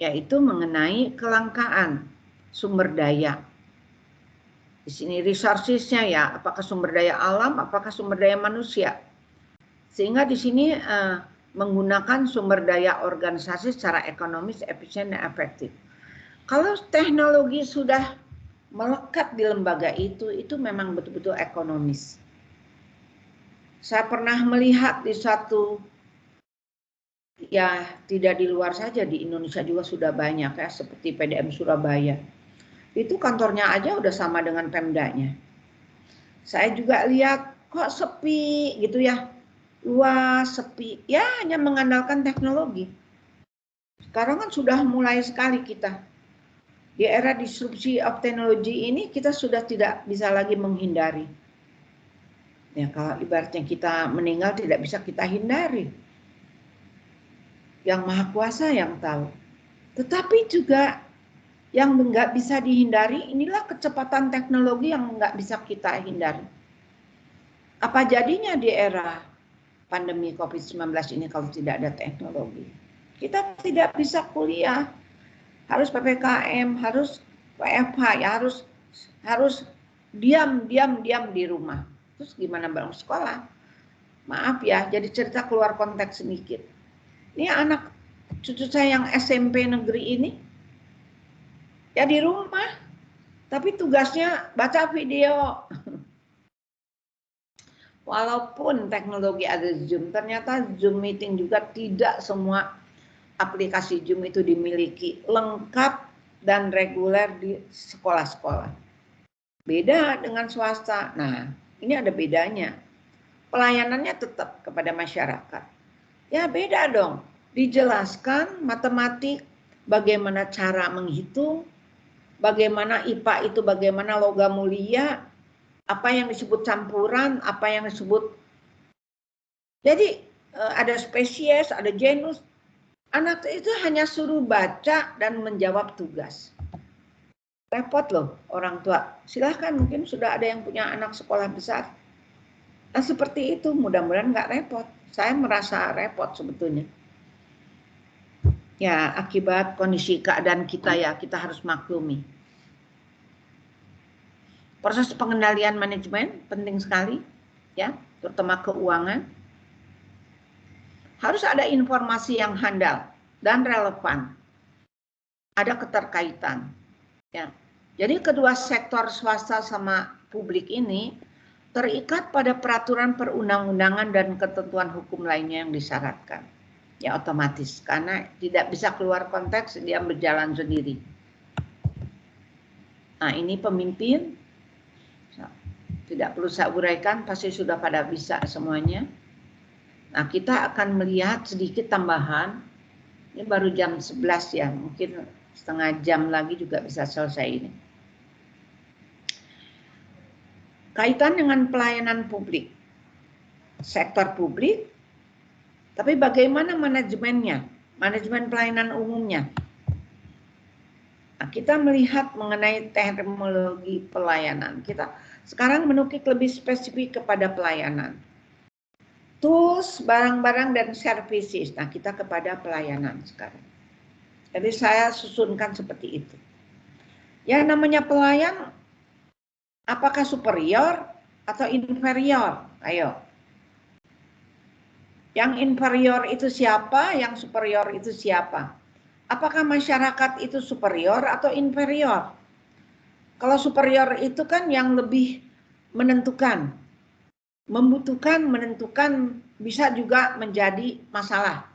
yaitu mengenai kelangkaan sumber daya. Di sini resources-nya ya, apakah sumber daya alam, apakah sumber daya manusia. Sehingga di sini menggunakan sumber daya organisasi secara ekonomis, efisien, dan efektif. Kalau teknologi sudah melekat di lembaga itu memang betul-betul ekonomis. Saya pernah melihat di satu, ya tidak di luar saja, di Indonesia juga sudah banyak ya, seperti PDM Surabaya. Itu kantornya aja udah sama dengan Pemdanya. Saya juga lihat kok sepi gitu ya. Luas, sepi, ya hanya mengandalkan teknologi. Sekarang kan sudah mulai sekali kita. Di era disrupsi of technology ini kita sudah tidak bisa lagi menghindari. Ya kalau ibaratnya kita meninggal tidak bisa kita hindari. Yang Maha Kuasa yang tahu. Tetapi juga yang nggak bisa dihindari inilah kecepatan teknologi yang nggak bisa kita hindari. Apa jadinya di era pandemi COVID-19 ini kalau tidak ada teknologi? Kita tidak bisa kuliah, harus PPKM, harus WFH, ya harus diam di rumah. Terus gimana bang sekolah? Maaf ya, jadi cerita keluar konteks sedikit. Ini anak cucu saya yang SMP negeri ini, ya di rumah, tapi tugasnya baca video. Walaupun teknologi ada Zoom, ternyata Zoom meeting juga tidak semua aplikasi Zoom itu dimiliki lengkap dan reguler di sekolah-sekolah. Beda dengan swasta. Nah, ini ada bedanya. Pelayanannya tetap kepada masyarakat. Ya beda dong. Dijelaskan matematik, bagaimana cara menghitung, bagaimana IPA itu bagaimana logam mulia, apa yang disebut campuran, apa yang disebut. Jadi ada spesies, ada genus. Anak itu hanya suruh baca dan menjawab tugas. Repot loh orang tua. Silahkan, mungkin sudah ada yang punya anak sekolah besar. Nah seperti itu, mudah-mudahan nggak repot. Saya merasa repot sebetulnya. Ya akibat kondisi keadaan kita ya, kita harus maklumi. Proses pengendalian manajemen penting sekali, ya, terutama keuangan. Harus ada informasi yang handal dan relevan. Ada keterkaitan. Ya. Jadi kedua sektor swasta sama publik ini terikat pada peraturan perundang-undangan dan ketentuan hukum lainnya yang disyaratkan. Ya otomatis, karena tidak bisa keluar konteks, dia berjalan sendiri. Nah ini pemimpin, tidak perlu saya uraikan, pasti sudah pada bisa semuanya. Nah kita akan melihat sedikit tambahan, ini baru jam 11 ya, mungkin setengah jam lagi juga bisa selesai ini. Kaitan dengan pelayanan publik, sektor publik, tapi bagaimana manajemennya, manajemen pelayanan umumnya. Nah, kita melihat mengenai terminologi pelayanan. Kita sekarang menukik lebih spesifik kepada pelayanan. Tools, barang-barang, dan services. Nah, kita kepada pelayanan sekarang. Jadi saya susunkan seperti itu. Ya namanya pelayan, apakah superior atau inferior? Ayo. Yang inferior itu siapa? Yang superior itu siapa? Apakah masyarakat itu superior atau inferior? Kalau superior itu kan yang lebih menentukan, membutuhkan, menentukan, bisa juga menjadi masalah.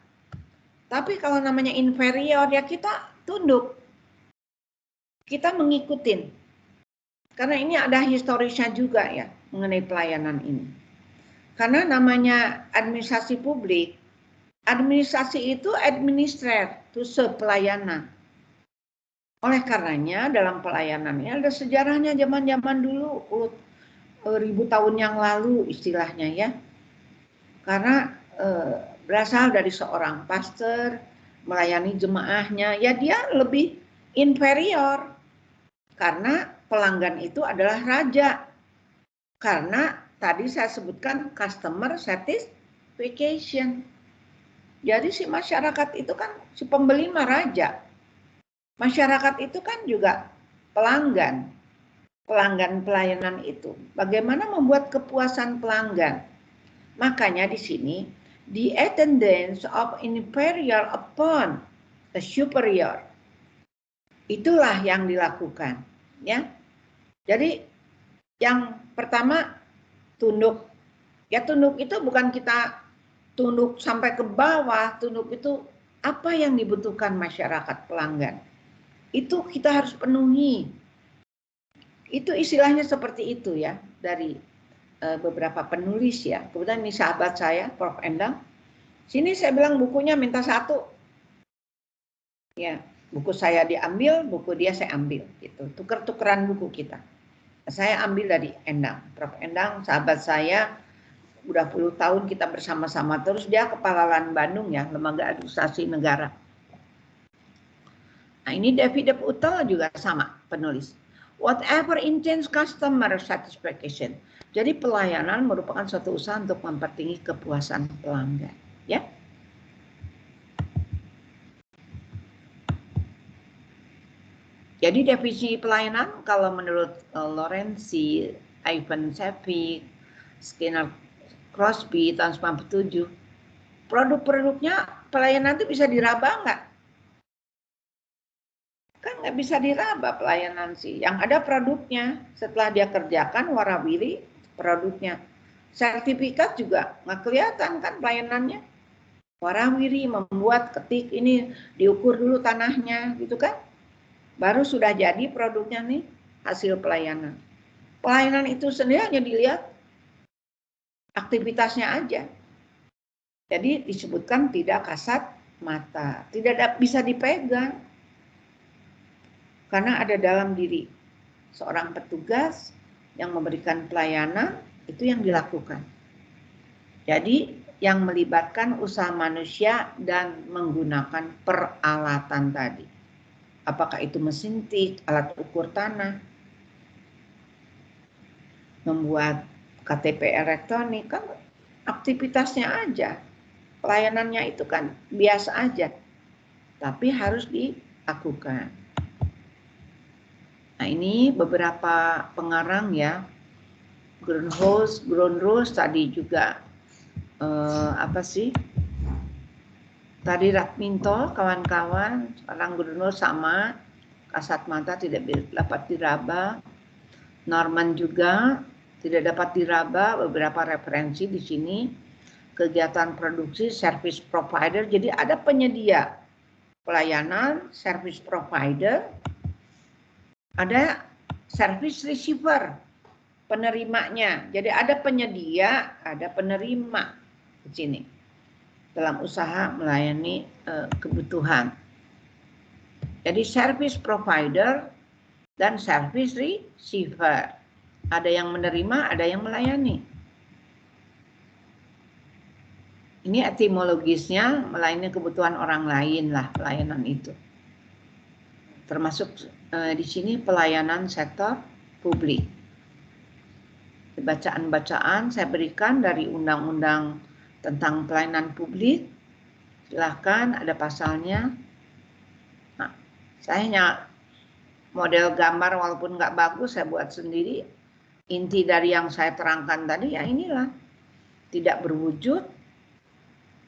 Tapi kalau namanya inferior ya kita tunduk, kita mengikutin. Karena ini ada historisnya juga ya mengenai pelayanan ini. Karena namanya administrasi publik, administrasi itu administrate, itu pelayanan. Oleh karenanya dalam pelayanannya ada sejarahnya zaman-zaman dulu, ribu tahun yang lalu istilahnya ya. Karena berasal dari seorang pastor melayani jemaahnya, ya dia lebih inferior karena pelanggan itu adalah raja. Karena tadi saya sebutkan customer satisfaction. Jadi si masyarakat itu kan, si pembeli mah raja. Masyarakat itu kan juga pelanggan. Pelanggan pelayanan itu. Bagaimana membuat kepuasan pelanggan? Makanya di sini, the attendance of inferior upon the superior. Itulah yang dilakukan, ya. Jadi yang pertama tunduk. Ya tunduk itu bukan kita tunduk sampai ke bawah, tunduk itu apa yang dibutuhkan masyarakat pelanggan. Itu kita harus penuhi. Itu istilahnya seperti itu ya dari beberapa penulis ya. Kemudian ini sahabat saya, Prof. Endang. Sini saya bilang bukunya minta satu. Ya, buku saya diambil, buku dia saya ambil gitu. Tuker-tukeran buku kita. Saya ambil dari Endang. Prof. Endang sahabat saya, udah puluh tahun kita bersama-sama. Terus dia kepala LAN Bandung ya, Lembaga Administrasi Negara. Nah ini David Utel juga sama penulis. Whatever intense customer satisfaction. Jadi pelayanan merupakan suatu usaha untuk mempertinggi kepuasan pelanggan. Ya. Jadi definisi pelayanan kalau menurut Lorenzi, Ivan Savic, Skinner Crosby tahun 97, produk-produknya pelayanan itu bisa diraba nggak? Kan nggak bisa diraba pelayanan sih. Yang ada produknya, setelah dia kerjakan warawiri produknya. Sertifikat juga nggak kelihatan kan pelayanannya. warawiri, membuat ketik ini, diukur dulu tanahnya, gitu kan? Baru sudah jadi produknya nih, hasil pelayanan. Pelayanan itu sendiri hanya dilihat aktivitasnya aja. Jadi disebutkan tidak kasat mata, tidak bisa dipegang. Karena ada dalam diri seorang petugas yang memberikan pelayanan, itu yang dilakukan. Jadi yang melibatkan usaha manusia dan menggunakan peralatan tadi. Apakah itu mesin tik, alat ukur tanah, membuat KTP elektronik, kan aktivitasnya aja. Pelayanannya itu kan biasa aja, tapi harus dilakukan. Nah, ini beberapa pengarang ya. Grundrose tadi juga tadi Ratminto, kawan-kawan, orang Grundrose sama, kasat mata tidak dapat diraba. Norman juga tidak dapat diraba, beberapa referensi di sini. Kegiatan produksi, service provider, jadi ada penyedia pelayanan, service provider, ada service receiver, penerimanya. Jadi ada penyedia, ada penerima di sini dalam usaha melayani kebutuhan. Jadi service provider dan service receiver. Ada yang menerima, ada yang melayani. Ini etimologisnya melayani kebutuhan orang lain lah pelayanan itu. Termasuk di sini pelayanan sektor publik. Bacaan-bacaan saya berikan dari undang-undang tentang pelayanan publik. Silahkan, ada pasalnya. Nah, saya hanya model gambar walaupun nggak bagus, saya buat sendiri. Inti dari yang saya terangkan tadi ya inilah. Tidak berwujud,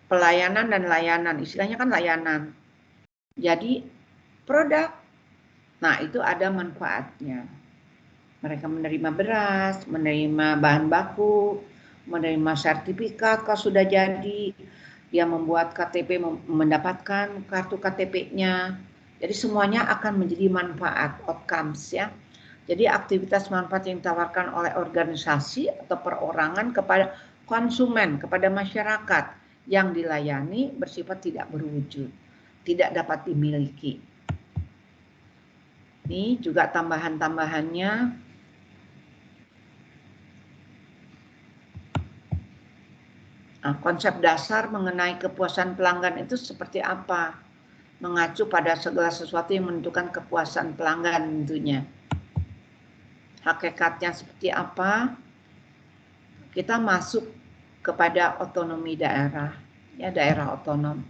pelayanan dan layanan. Istilahnya kan layanan. Jadi produk. Nah, itu ada manfaatnya. Mereka menerima beras, menerima bahan baku, menerima sertifikat kalau sudah jadi, dia membuat KTP, mendapatkan kartu KTP-nya. Jadi semuanya akan menjadi manfaat, outcomes ya. Jadi aktivitas manfaat yang ditawarkan oleh organisasi atau perorangan kepada konsumen, kepada masyarakat yang dilayani bersifat tidak berwujud, tidak dapat dimiliki. Ini juga tambahan-tambahannya. Nah, konsep dasar mengenai kepuasan pelanggan itu seperti apa? Mengacu pada segala sesuatu yang menentukan kepuasan pelanggan tentunya. Hakikatnya seperti apa? Kita masuk kepada otonomi daerah, ya daerah otonom.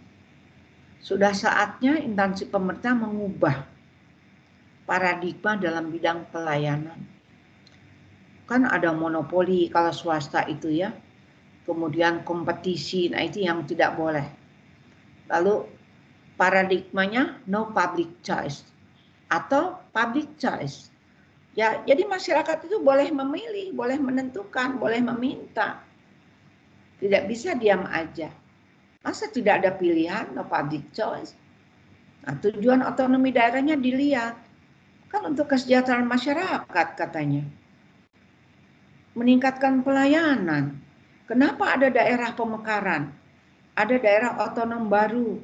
Sudah saatnya instansi pemerintah mengubah paradigma dalam bidang pelayanan. Kan ada monopoli kalau swasta itu ya. Kemudian kompetisi, nah itu yang tidak boleh. Lalu paradigmanya no public choice atau public choice. Ya, jadi masyarakat itu boleh memilih, boleh menentukan, boleh meminta. Tidak bisa diam aja. Masa tidak ada pilihan, no public choice? Nah, tujuan otonomi daerahnya dilihat. Kan untuk kesejahteraan masyarakat katanya. Meningkatkan pelayanan. Kenapa ada daerah pemekaran? Ada daerah otonom baru.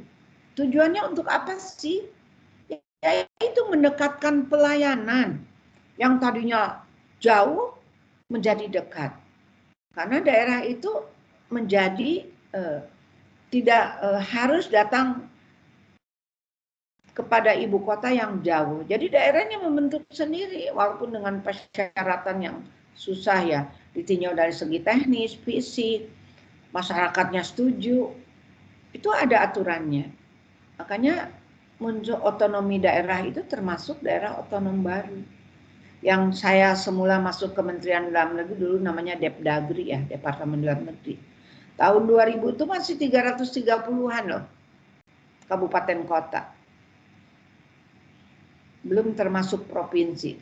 Tujuannya untuk apa sih? Yaitu mendekatkan pelayanan yang tadinya jauh menjadi dekat. Karena daerah itu menjadi tidak harus datang kepada ibu kota yang jauh. Jadi daerahnya membentuk sendiri walaupun dengan persyaratan yang susah ya. Ditinjau dari segi teknis, fisik, masyarakatnya setuju. Itu ada aturannya. Makanya muncul otonomi daerah itu termasuk daerah otonom baru. Yang saya semula masuk Kementerian Dalam Negeri dulu namanya Depdagri ya, Departemen Dalam Negeri. Tahun 2000 itu masih 330-an loh kabupaten kota. Belum termasuk provinsi.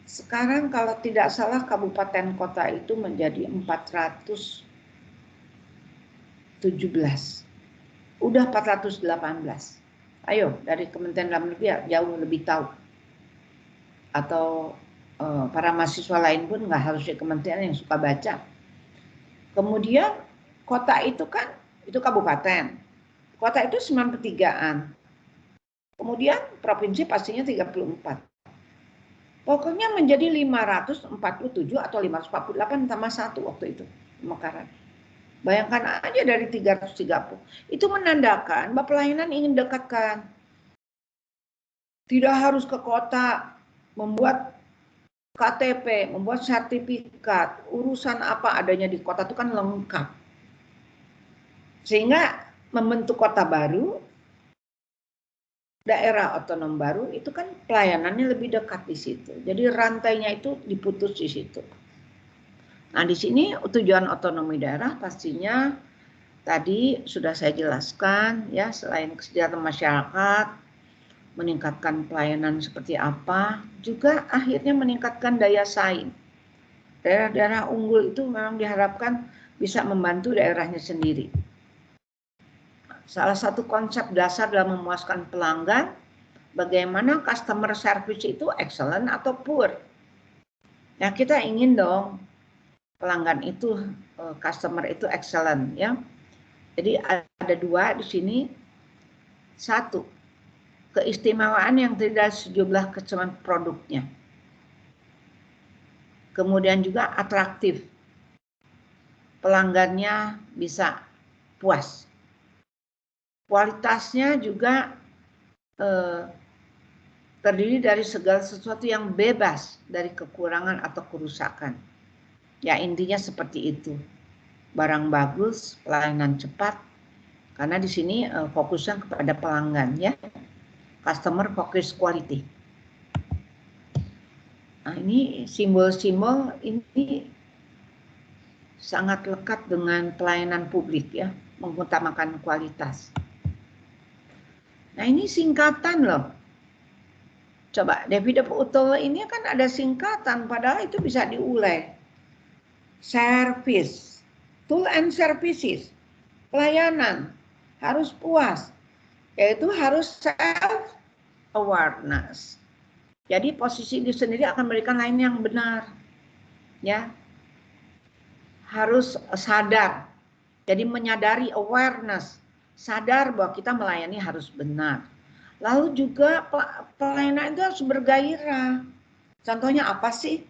Sekarang kalau tidak salah kabupaten kota itu menjadi 417. udah 418. Ayo, dari Kementerian Dalam Negeri jauh lebih tahu. Atau para mahasiswa lain pun nggak harus di kementerian yang suka baca. Kemudian kota itu kan, itu kabupaten. Kota itu 93-an. Kemudian provinsi pastinya 34. Pokoknya menjadi 547 atau 548 tambah 1 waktu itu pemekaran. Bayangkan aja dari 330. Itu menandakan bahwa pelayanan ingin dekatkan. Tidak harus ke kota, membuat KTP, membuat sertifikat, urusan apa adanya di kota itu kan lengkap. Sehingga membentuk kota baru, daerah otonom baru, itu kan pelayanannya lebih dekat di situ. Jadi rantainya itu diputus di situ. Nah, di sini tujuan otonomi daerah pastinya tadi sudah saya jelaskan ya, selain kesejahteraan masyarakat, meningkatkan pelayanan seperti apa, juga akhirnya meningkatkan daya saing. Daerah-daerah unggul itu memang diharapkan bisa membantu daerahnya sendiri. Salah satu konsep dasar dalam memuaskan pelanggan, bagaimana customer service itu excellent atau poor. Ya, kita ingin dong pelanggan itu, customer itu excellent ya. Jadi ada dua di sini. Satu, keistimewaan yang tidak sejumlah kecuman produknya. Kemudian juga atraktif. Pelanggannya bisa puas. Kualitasnya juga terdiri dari segala sesuatu yang bebas dari kekurangan atau kerusakan. Ya, intinya seperti itu. Barang bagus, pelayanan cepat. Karena di sini fokusnya kepada pelanggan ya. Customer focus quality. Nah, ini simbol-simbol ini sangat lekat dengan pelayanan publik ya, mengutamakan kualitas. Nah, ini singkatan loh. Coba David Utowo ini kan ada singkatan, padahal itu bisa diulai. Service, tool and services, pelayanan harus puas, yaitu harus self awareness. Jadi posisi diri sendiri akan memberikan lain yang benar, ya. Harus sadar. Jadi menyadari awareness, sadar bahwa kita melayani harus benar. Lalu juga pelayanan itu harus bergairah. Contohnya apa sih?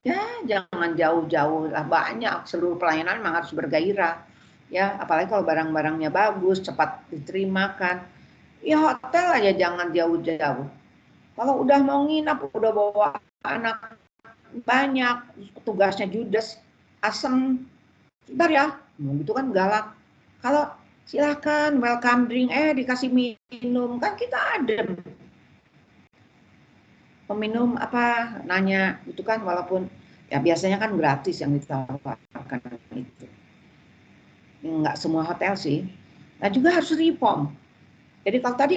Ya, jangan jauh-jauh lah, banyak, seluruh pelayanan memang harus bergairah. Ya, apalagi kalau barang-barangnya bagus, cepat diterimakan. Ya hotel aja jangan jauh-jauh. Kalau udah mau nginap, udah bawa anak banyak, tugasnya judes, asem, sebentar ya, gitu kan galak. Kalau silakan welcome drink, dikasih minum, kan kita adem. Meminum apa, nanya, itu kan walaupun ya biasanya kan gratis yang ditawarkan itu. Enggak semua hotel sih. Nah juga harus reform. Jadi kalau tadi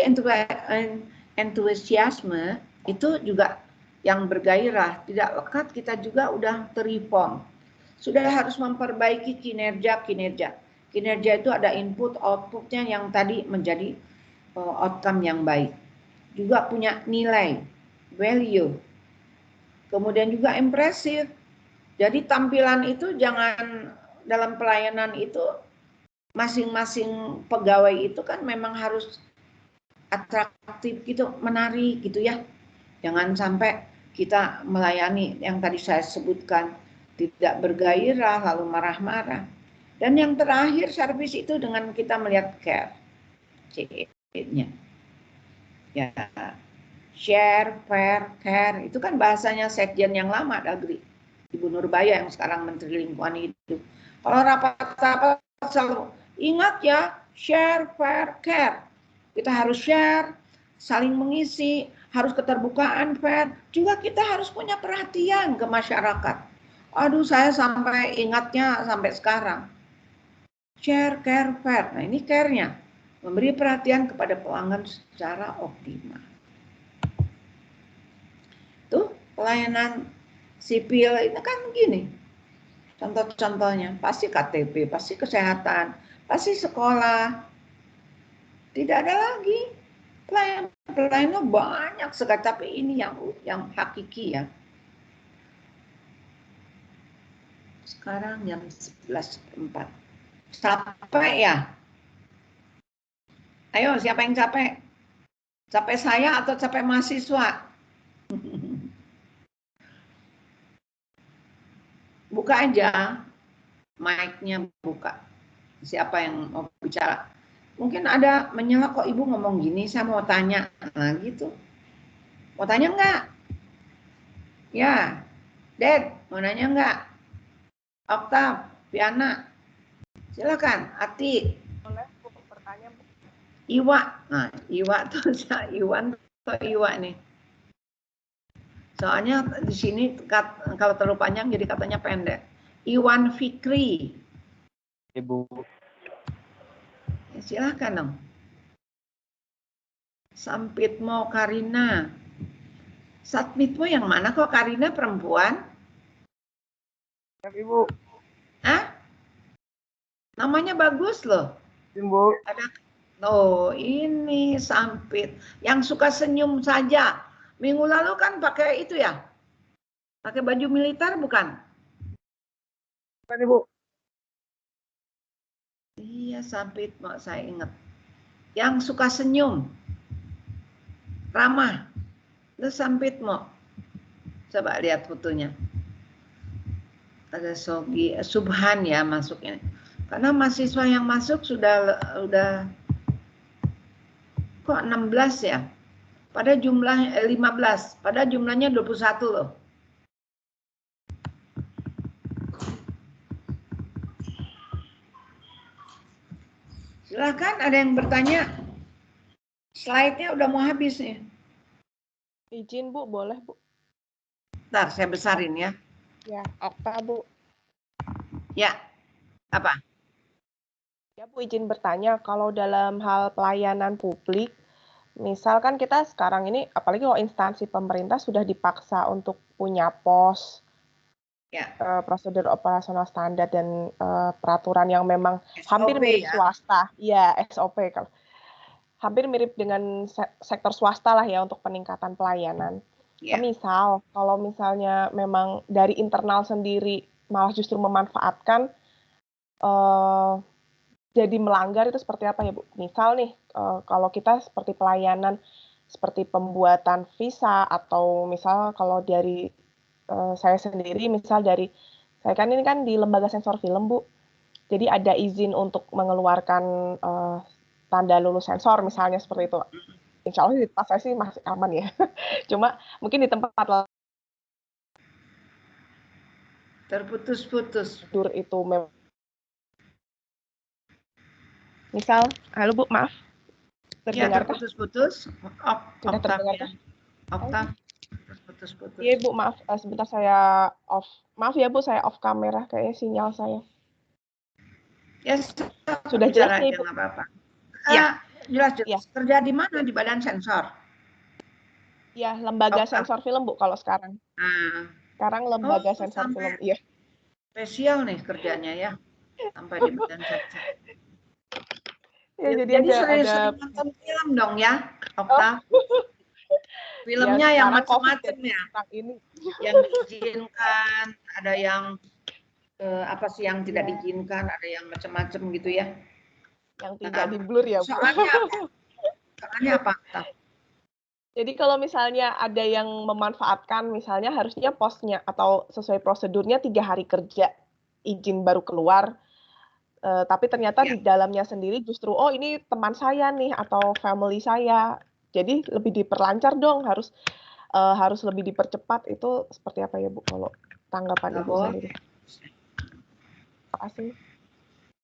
entusiasme itu juga yang bergairah, tidak lekat kita juga udah terreform. Sudah harus memperbaiki kinerja. Kinerja itu ada input, outputnya yang tadi menjadi outcome yang baik. Juga punya nilai, value. Kemudian juga impresif. Jadi tampilan itu jangan dalam pelayanan itu masing-masing pegawai itu kan memang harus atraktif gitu, menarik gitu ya. Jangan sampai kita melayani yang tadi saya sebutkan tidak bergairah lalu marah-marah. Dan yang terakhir servis itu dengan kita melihat care. C-nya. Ya. Share, fair, care, itu kan bahasanya sekjen yang lama Dagri. Ibu Nurbaya yang sekarang Menteri Lingkungan Hidup. Kalau rapat-rapat selalu ingat ya, share, fair, care. Kita harus share, saling mengisi, harus keterbukaan, fair. Juga kita harus punya perhatian ke masyarakat. Aduh, saya sampai ingatnya sampai sekarang. Share, care, fair. Nah, ini care-nya. Memberi perhatian kepada pelanggan secara optimal. Tuh, pelayanan sipil itu kan begini. Contoh-contohnya, pasti KTP, pasti kesehatan, pasti sekolah. Tidak ada lagi. Pelayan banyak sekali, tapi ini yang hakiki ya. Sekarang jam 11.04. Capek ya? Ayo, siapa yang capek? Capek saya atau capek mahasiswa? Buka aja, mic-nya buka. Siapa yang mau bicara? Mungkin ada menyela, kok ibu ngomong gini, saya mau tanya. Nah gitu. Mau tanya enggak? Ya, Ded, mau nanya enggak? Oktav, Piana, silakan. Ati. Boleh Bu, bertanya Bu. Iwa. Nah, Iwa tuh Iwan atau Iwa nih. Soalnya di sini kalau terlalu panjang jadi katanya pendek. Iwan Fikri. Ibu. Ya, silakan dong. Sampitmo Karina. Satmitmo yang mana kok Karina perempuan? Ibu. Hah? Namanya bagus loh. Ibu. Ada. Oh, ini Sampit. Yang suka senyum saja. Minggu lalu kan pakai itu ya? Pakai baju militer bukan? Bukan Ibu. Iya, Sampitmo, saya ingat. Yang suka senyum. Ramah. Itu Sampitmo. Coba lihat fotonya. Ada Sogi, Subhan ya masuknya. Karena mahasiswa yang masuk sudah kok 16 ya? Pada jumlah 15, pada jumlahnya 21 loh. Silahkan, ada yang bertanya. Slide-nya udah mau habis nih. Izin Bu, boleh Bu? Bentar, saya besarin ya. Ya, Okta Bu. Ya, apa? Ya Bu, izin bertanya, kalau dalam hal pelayanan publik, misalkan kita sekarang ini, apalagi kalau instansi pemerintah sudah dipaksa untuk punya pos, Ya. Prosedur operasional standar dan peraturan yang memang SOP, hampir mirip ya. swasta, ya SOP kalau hampir mirip dengan sektor swasta lah ya untuk peningkatan pelayanan. Ya. Misal kalau misalnya memang dari internal sendiri malah justru memanfaatkan jadi melanggar, itu seperti apa ya Bu? Misal nih kalau kita seperti pelayanan seperti pembuatan visa, atau misal kalau dari saya sendiri, misal dari saya kan ini kan di lembaga sensor film Bu, jadi ada izin untuk mengeluarkan tanda lulus sensor misalnya seperti itu. Insya Allah di tempat saya sih masih aman ya. Cuma mungkin di tempat lain Terputus-putus. itu misal, halo Bu, maaf. Ya, Terdengar kah? terputus-putus. Sudah terdengar kah? Oktav. Terputus-putus. Iya Bu, maaf. Sebentar saya off. Maaf ya Bu, saya off kamera. Kayaknya sinyal saya. Ya, Sudah jelas ya Ibu? Nggak apa-apa. Ya. Jelas. Ya. Kerja di mana? Di Badan Sensor? Ya, lembaga sensor film Bu kalau sekarang. Nah. Sekarang lembaga sensor film. Iya. Spesial nih kerjanya ya. Sampai di Badan Sensor. Ya, jadi sering nonton film dong ya, Oktav. Filmnya ya, yang macam-macam ya. Ini. Yang diizinkan, ada yang apa sih yang tidak diizinkan, ada yang macam-macam gitu ya. Yang tidak di blur ya Bu. Soalnya apa? Jadi kalau misalnya ada yang memanfaatkan, misalnya harusnya posnya atau sesuai prosedurnya 3 hari kerja izin baru keluar, tapi ternyata di dalamnya sendiri justru, oh ini teman saya nih atau family saya, jadi lebih diperlancar dong, harus lebih dipercepat. Itu seperti apa ya Bu kalau tanggapan Ibu sendiri? Terima kasih.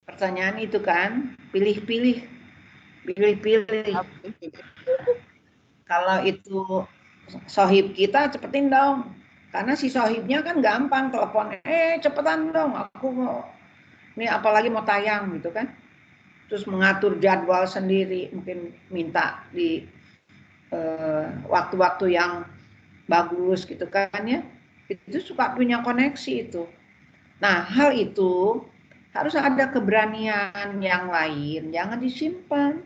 Pertanyaan itu kan, pilih-pilih. Kalau itu sohib kita, cepetin dong. Karena si sohibnya kan gampang telepon, cepetan dong, aku mau, ini apalagi mau tayang gitu kan. Terus mengatur jadwal sendiri, mungkin minta di waktu-waktu yang bagus gitu kan ya. Itu suka punya koneksi itu. Nah, hal itu harus ada keberanian yang lain, jangan disimpan.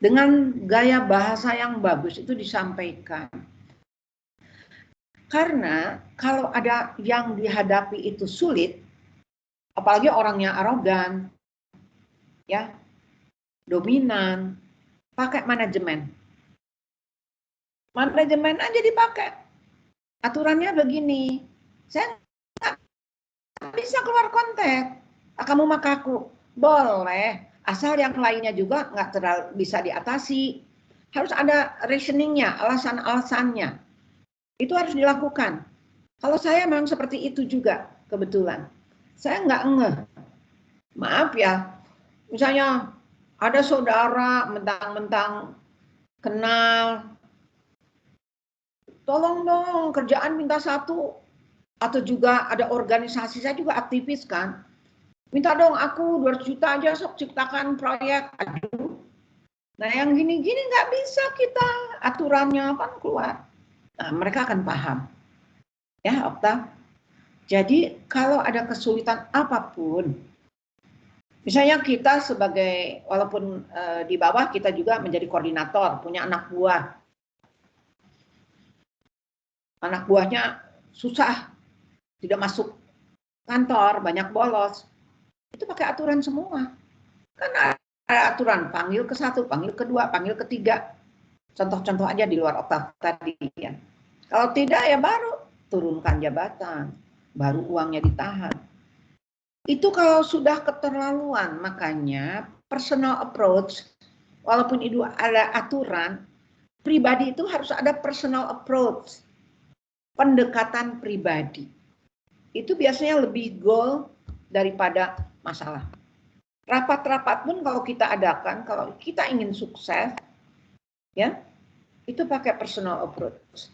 dengan gaya bahasa yang bagus itu disampaikan. Karena kalau ada yang dihadapi itu sulit, apalagi orangnya arogan, ya, dominan, pakai manajemen. Manajemen aja dipakai. Aturannya begini, saya nggak bisa keluar konteks. Kamu makaku, boleh, asal yang lainnya juga nggak terlalu bisa diatasi. Harus ada reasoningnya, alasan-alasannya. Itu harus dilakukan. Kalau saya memang seperti itu juga, kebetulan. Saya nggak ngeh. Maaf ya, misalnya ada saudara mentang-mentang kenal, tolong dong kerjaan minta satu. Atau juga ada organisasi, saya juga aktivis kan. Minta dong aku 200 juta aja sok ciptakan proyek. Aduh. Nah yang gini-gini nggak bisa kita, aturannya kan keluar. Nah, mereka akan paham. Ya, Okta. Jadi kalau ada kesulitan apapun, misalnya kita sebagai, walaupun di bawah kita juga menjadi koordinator, punya anak buah. Anak buahnya susah, tidak masuk kantor, banyak bolos. Itu pakai aturan semua. Kan ada aturan, panggil ke satu, panggil kedua, panggil ketiga. Contoh-contoh aja di luar otak tadi ya. Kalau tidak ya baru turunkan jabatan, baru uangnya ditahan. Itu kalau sudah keterlaluan, makanya personal approach, walaupun itu ada aturan, pribadi itu harus ada personal approach, pendekatan pribadi. Itu biasanya lebih goal daripada masalah. Rapat-rapat pun kalau kita adakan, kalau kita ingin sukses, ya, itu pakai personal approach.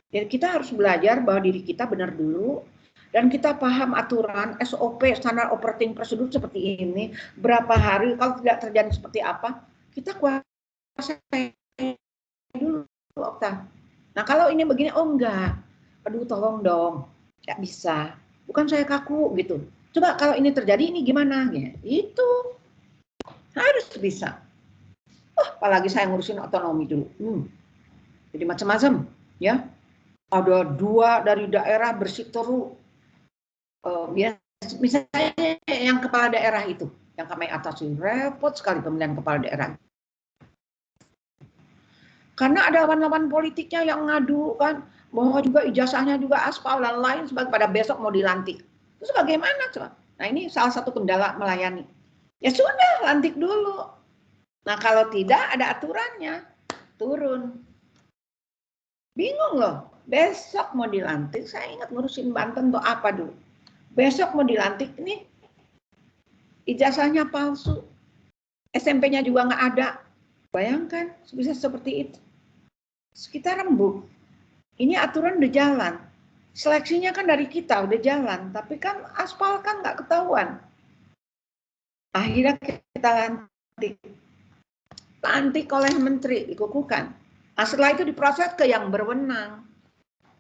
Jadi kita harus belajar bahwa diri kita benar dulu, dan kita paham aturan, SOP, standar operating procedure seperti ini, berapa hari, kalau tidak terjadi seperti apa, kita kuasai dulu, Okta. Nah kalau ini begini, oh enggak, aduh tolong dong, nggak bisa, bukan saya kaku gitu. Coba kalau ini terjadi, ini gimana? Itu harus bisa. Apalagi saya ngurusin otonomi dulu. Jadi macam-macam, ya. Ada 2 dari daerah bersiteru. Misalnya yang kepala daerah itu, yang kami atasi, repot sekali pemilihan kepala daerah. Karena ada lawan-lawan politiknya yang ngadu kan, bahwa juga ijazahnya juga aspal dan lain sebagainya, pada besok mau dilantik. Terus bagaimana coba? Nah ini salah satu kendala melayani. Ya sudah, lantik dulu. Nah kalau tidak ada aturannya, turun. Bingung loh, besok mau dilantik, saya ingat ngurusin Banten tuh apa dulu. Besok mau dilantik nih, ijazahnya palsu, SMP-nya juga nggak ada. Bayangkan, bisa seperti itu. Kita rembuk. Ini aturan udah jalan. Seleksinya kan dari kita, udah jalan. Tapi kan aspal kan nggak ketahuan. Akhirnya kita lantik. Lantik oleh menteri, dikukuhkan. Nah, setelah itu diproses ke yang berwenang.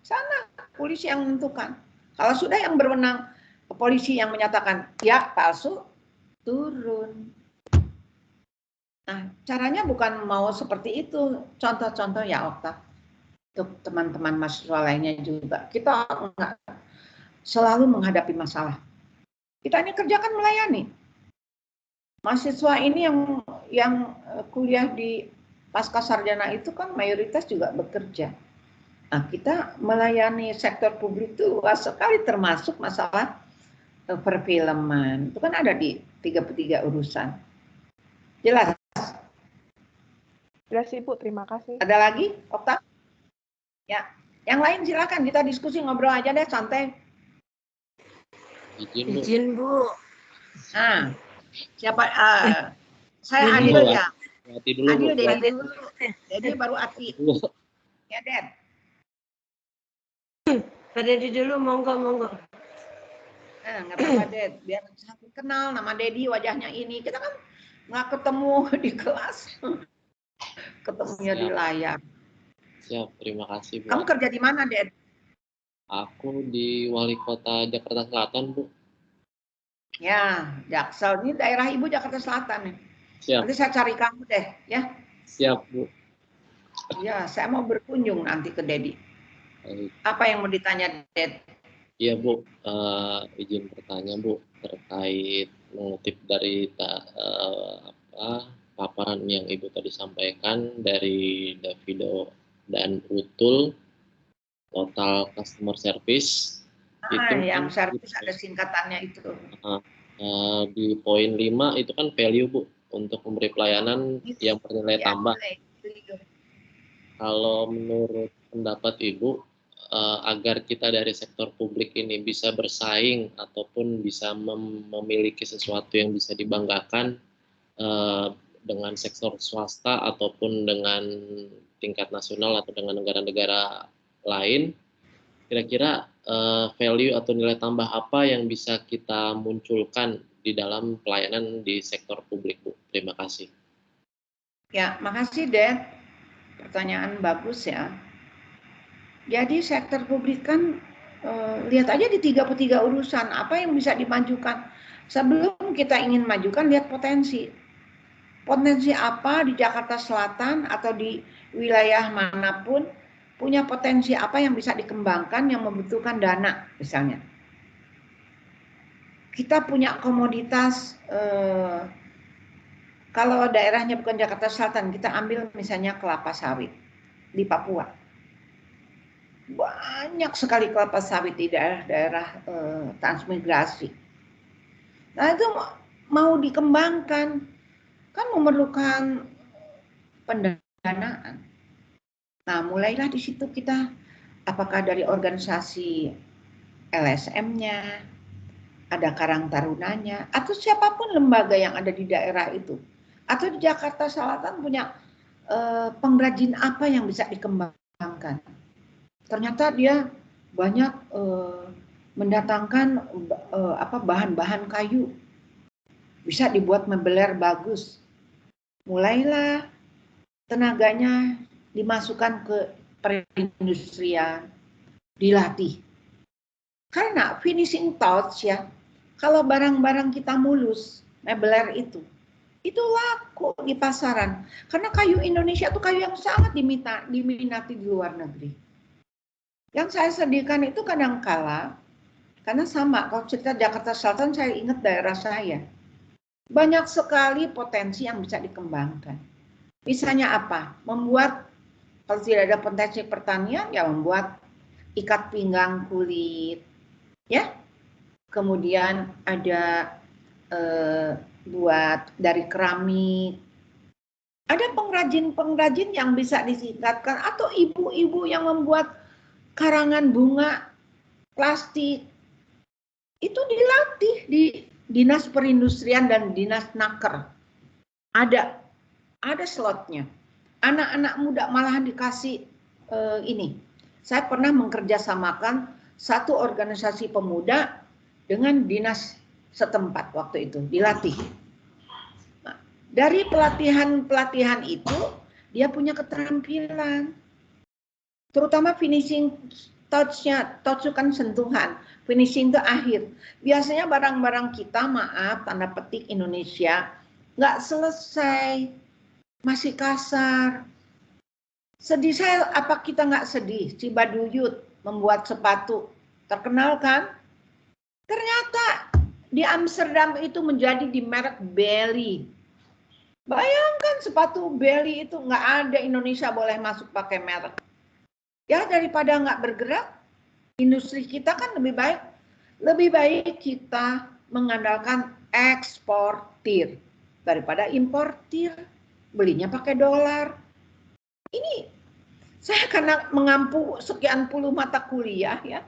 Sana polisi yang menentukan. Kalau sudah yang berwenang, polisi yang menyatakan ya palsu, turun. Nah, caranya bukan mau seperti itu. Contoh-contoh ya, Okta. Untuk teman-teman mahasiswa lainnya juga. Kita enggak selalu menghadapi masalah. Kita ini kerjakan melayani. Mahasiswa ini yang kuliah di pasca sarjana itu kan mayoritas juga bekerja. Nah, kita melayani sektor publik itu luas sekali, termasuk masalah perfilman. Itu kan ada di 33 urusan. Jelas? Jelas Ibu, terima kasih. Ada lagi, Okta? Ya, yang lain silakan kita diskusi, ngobrol aja deh, santai. Izin Bu. Nah, siapa? Saya Adil ya. Adil Dedi dulu. Dedi baru Ati. Ya, Den. Pak Dedi dulu, monggo. Nggak apa-apa, Ded. Biar kenal nama Dedi, wajahnya ini. Kita kan nggak ketemu di kelas. Ketemunya di layar. Siap, terima kasih Bu. Kamu kerja di mana, Ded? Aku di Wali Kota Jakarta Selatan, Bu. Ya, Jaksel. Ini daerah Ibu Jakarta Selatan nih. Siap, Nanti saya cari kamu deh, ya. siap Bu. Ya, saya mau berkunjung nanti ke Dedi. Baik. Apa yang mau ditanya, Ded? Iya Bu, izin bertanya Bu terkait mengutip dari paparan yang Ibu tadi sampaikan dari Davido dan Utul, total customer service itu Yang kan servis ada singkatannya itu. di poin 5 itu kan value Bu untuk memberi pelayanan yang bernilai Ya, tambah. boleh. Kalau menurut pendapat Ibu, agar kita dari sektor publik ini bisa bersaing ataupun bisa memiliki sesuatu yang bisa dibanggakan dengan sektor swasta ataupun dengan tingkat nasional atau dengan negara-negara lain, kira-kira value atau nilai tambah apa yang bisa kita munculkan di dalam pelayanan di sektor publik, Bu? Terima kasih. Ya, makasih, Ded. Pertanyaan bagus ya. Jadi sektor publik kan lihat aja di 33 urusan apa yang bisa dimajukan. Sebelum kita ingin majukan, lihat potensi. Potensi apa di Jakarta Selatan atau di wilayah manapun punya potensi apa yang bisa dikembangkan yang membutuhkan dana misalnya. Kita punya komoditas kalau daerahnya bukan Jakarta Selatan, kita ambil misalnya kelapa sawit di Papua. Banyak sekali kelapa sawit di daerah-daerah transmigrasi. Nah itu mau dikembangkan, kan memerlukan pendanaan. Nah mulailah di situ kita, apakah dari organisasi LSM-nya, ada Karang Tarunanya, atau siapapun lembaga yang ada di daerah itu. Atau di Jakarta Selatan punya pengrajin apa yang bisa dikembangkan. Ternyata dia banyak mendatangkan bahan-bahan kayu, bisa dibuat mebeler bagus. Mulailah tenaganya dimasukkan ke perindustrian, dilatih. Karena finishing touch ya, kalau barang-barang kita mulus, mebeler itu laku di pasaran. Karena kayu Indonesia itu kayu yang sangat diminati di luar negeri. Yang saya sedihkan itu kadangkala, karena sama, kalau cerita Jakarta Selatan saya ingat daerah saya. Banyak sekali potensi yang bisa dikembangkan. Misalnya apa? Membuat, kalau tidak ada potensi pertanian, ya membuat ikat pinggang kulit. Ya, kemudian ada buat dari keramik. Ada pengrajin-pengrajin yang bisa ditingkatkan, atau ibu-ibu yang membuat karangan bunga plastik. Itu dilatih di Dinas Perindustrian dan Dinas Naker. Ada slotnya. Anak-anak muda malahan dikasih ini. Saya pernah mengkerjasamakan satu organisasi pemuda dengan dinas setempat waktu itu, dilatih. Nah, dari pelatihan itu, dia punya keterampilan. Terutama finishing touch-nya, touch kan sentuhan, finishing itu akhir. Biasanya barang-barang kita, maaf, tanda petik Indonesia, nggak selesai, masih kasar. Sedih saya, apa kita nggak sedih? Cibaduyut membuat sepatu, terkenal kan? Ternyata di Amsterdam itu menjadi di merek Belly. Bayangkan sepatu Belly itu nggak ada Indonesia boleh masuk pakai merek. Ya daripada nggak bergerak, industri kita kan lebih baik kita mengandalkan eksportir daripada importir, belinya pakai dolar. Ini saya karena mengampu sekian puluh mata kuliah ya,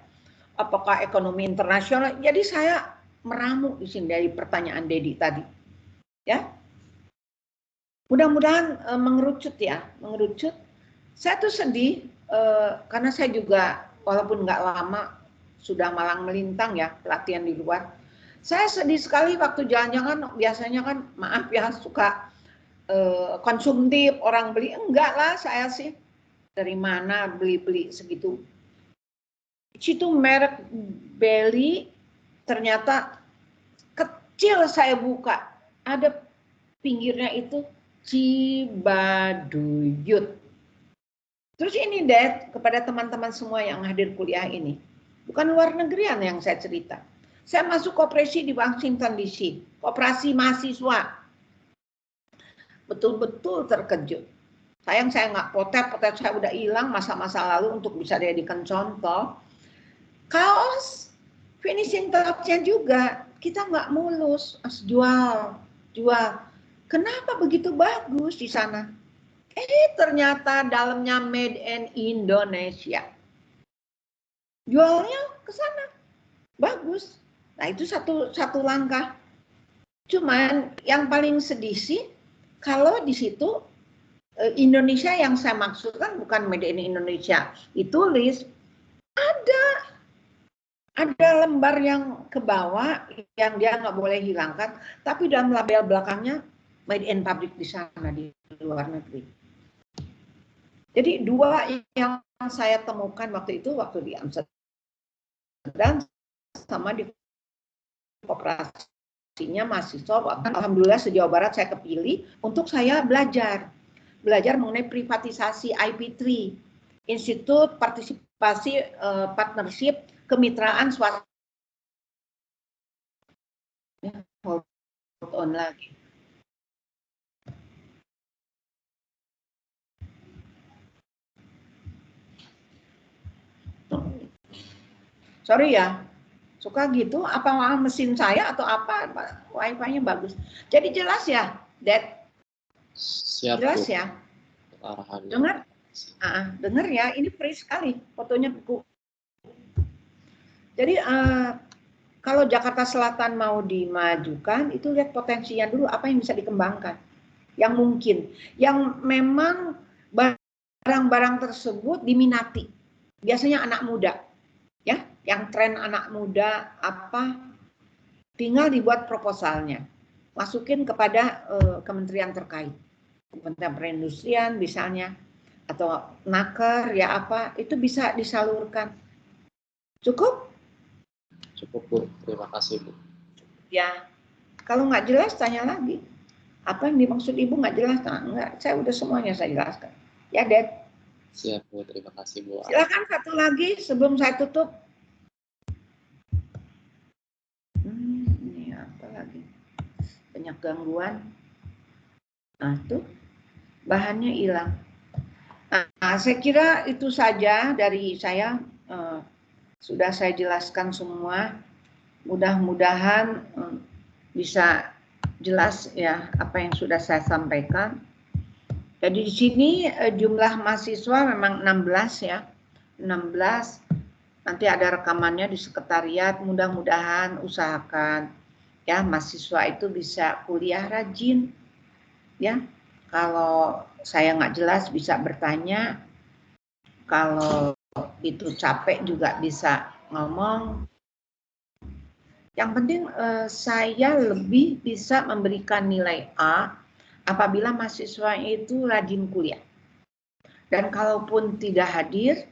apakah ekonomi internasional, jadi saya meramu di sini dari pertanyaan Dedi tadi, ya. Mudah-mudahan mengerucut ya, mengerucut. Saya tuh sedih. Karena saya juga walaupun nggak lama sudah malang melintang ya pelatihan di luar. Saya sedih sekali waktu jalan-jalan, biasanya kan maaf ya suka konsumtif, orang beli, enggak lah saya sih dari mana beli segitu. Situ merek Belly ternyata kecil, saya buka ada pinggirnya itu Cibaduyut. Terus ini Dad, kepada teman-teman semua yang hadir kuliah ini, bukan luar negerian yang saya cerita. Saya masuk koperasi di Washington DC, koperasi mahasiswa. Betul-betul terkejut. Sayang saya nggak potret saya udah hilang masa-masa lalu untuk bisa dijadikan contoh. Kaos finishing touch-nya juga kita nggak mulus, jual. Kenapa begitu bagus di sana? Ternyata dalamnya made in Indonesia. Jualnya ke sana bagus. Nah itu satu langkah. Cuman yang paling sedih sih kalau di situ Indonesia yang saya maksudkan bukan made in Indonesia ditulis, ada lembar yang ke bawah yang dia nggak boleh hilangkan, tapi dalam label belakangnya made in public di sana di luar negeri. Jadi dua yang saya temukan waktu di Amsterdam sama di koperasinya mahasiswa. Alhamdulillah se-Jawa Barat saya kepilih untuk saya belajar mengenai privatisasi IP3, Institut Partisipasi Partnership Kemitraan Swasta. Hold on lagi. Sorry ya, suka gitu, apa mesin saya atau apa, wifi-nya bagus. Jadi jelas ya, Dad? Siap, jelas Bu. ya? Arahannya. Dengar ya, ini free sekali fotonya buku. Jadi kalau Jakarta Selatan mau dimajukan, itu lihat potensinya dulu, apa yang bisa dikembangkan. Yang mungkin, yang memang barang-barang tersebut diminati. Biasanya anak muda. Ya, yang tren anak muda apa, tinggal dibuat proposalnya, masukin kepada kementerian terkait, Kementerian Perindustrian misalnya, atau Naker ya apa, itu bisa disalurkan. Cukup? Cukup, Bu. Terima kasih, Bu. Ya, kalau nggak jelas tanya lagi. Apa yang dimaksud Ibu nggak jelas? Nah, enggak, saya udah semuanya saya jelaskan. Ya, Dad. Siap, Bu. Terima kasih, Bu. Silakan satu lagi sebelum saya tutup. Ini apa lagi? Banyak gangguan. Nah, tuh bahannya hilang. Nah, saya kira itu saja dari saya. Sudah saya jelaskan semua. Mudah-mudahan bisa jelas ya apa yang sudah saya sampaikan. Jadi di sini jumlah mahasiswa memang 16 ya. 16. Nanti ada rekamannya di sekretariat. Mudah-mudahan usahakan ya mahasiswa itu bisa kuliah rajin. Ya, kalau saya nggak jelas bisa bertanya. Kalau itu capek juga bisa ngomong. Yang penting saya lebih bisa memberikan nilai A apabila mahasiswa itu rajin kuliah. Dan kalaupun tidak hadir,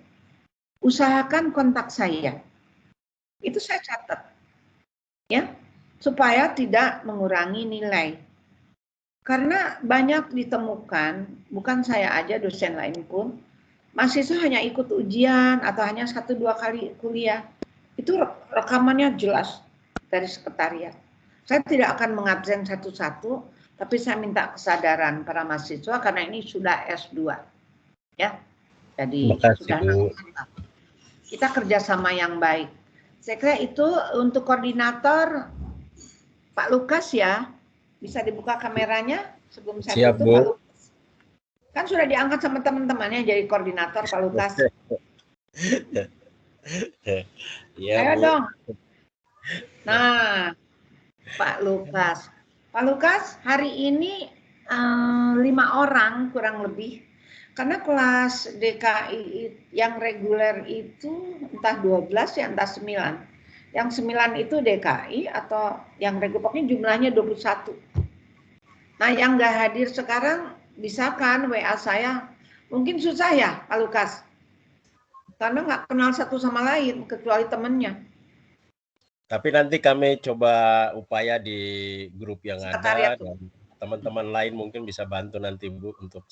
usahakan kontak saya. Itu saya catat. Ya, supaya tidak mengurangi nilai. Karena banyak ditemukan, bukan saya aja, dosen lain pun, mahasiswa hanya ikut ujian atau hanya 1-2 kali kuliah. Itu rekamannya jelas dari sekretariat. Saya tidak akan mengabsen satu-satu, tapi saya minta kesadaran para mahasiswa karena ini sudah S2. Ya. Jadi sudah kita kerjasama yang baik. Saya kira itu untuk koordinator Pak Lukas ya. Bisa dibuka kameranya sebelum saya tutup, Pak Lukas. Kan sudah diangkat sama teman-temannya jadi koordinator Pak Lukas. Ya, ayo Bu. dong. Nah, Pak Lukas. Pak Lukas, hari ini 5 orang kurang lebih. Karena kelas DKI yang reguler itu entah 12 ya entah 9. Yang 9 itu DKI atau yang reguler, pokoknya jumlahnya 21. Nah, yang nggak hadir sekarang bisa kan WA saya. Mungkin susah ya Pak Lukas. Karena nggak kenal satu sama lain kecuali temennya. Tapi nanti kami coba upaya di grup yang ada dan teman-teman lain mungkin bisa bantu nanti Bu untuk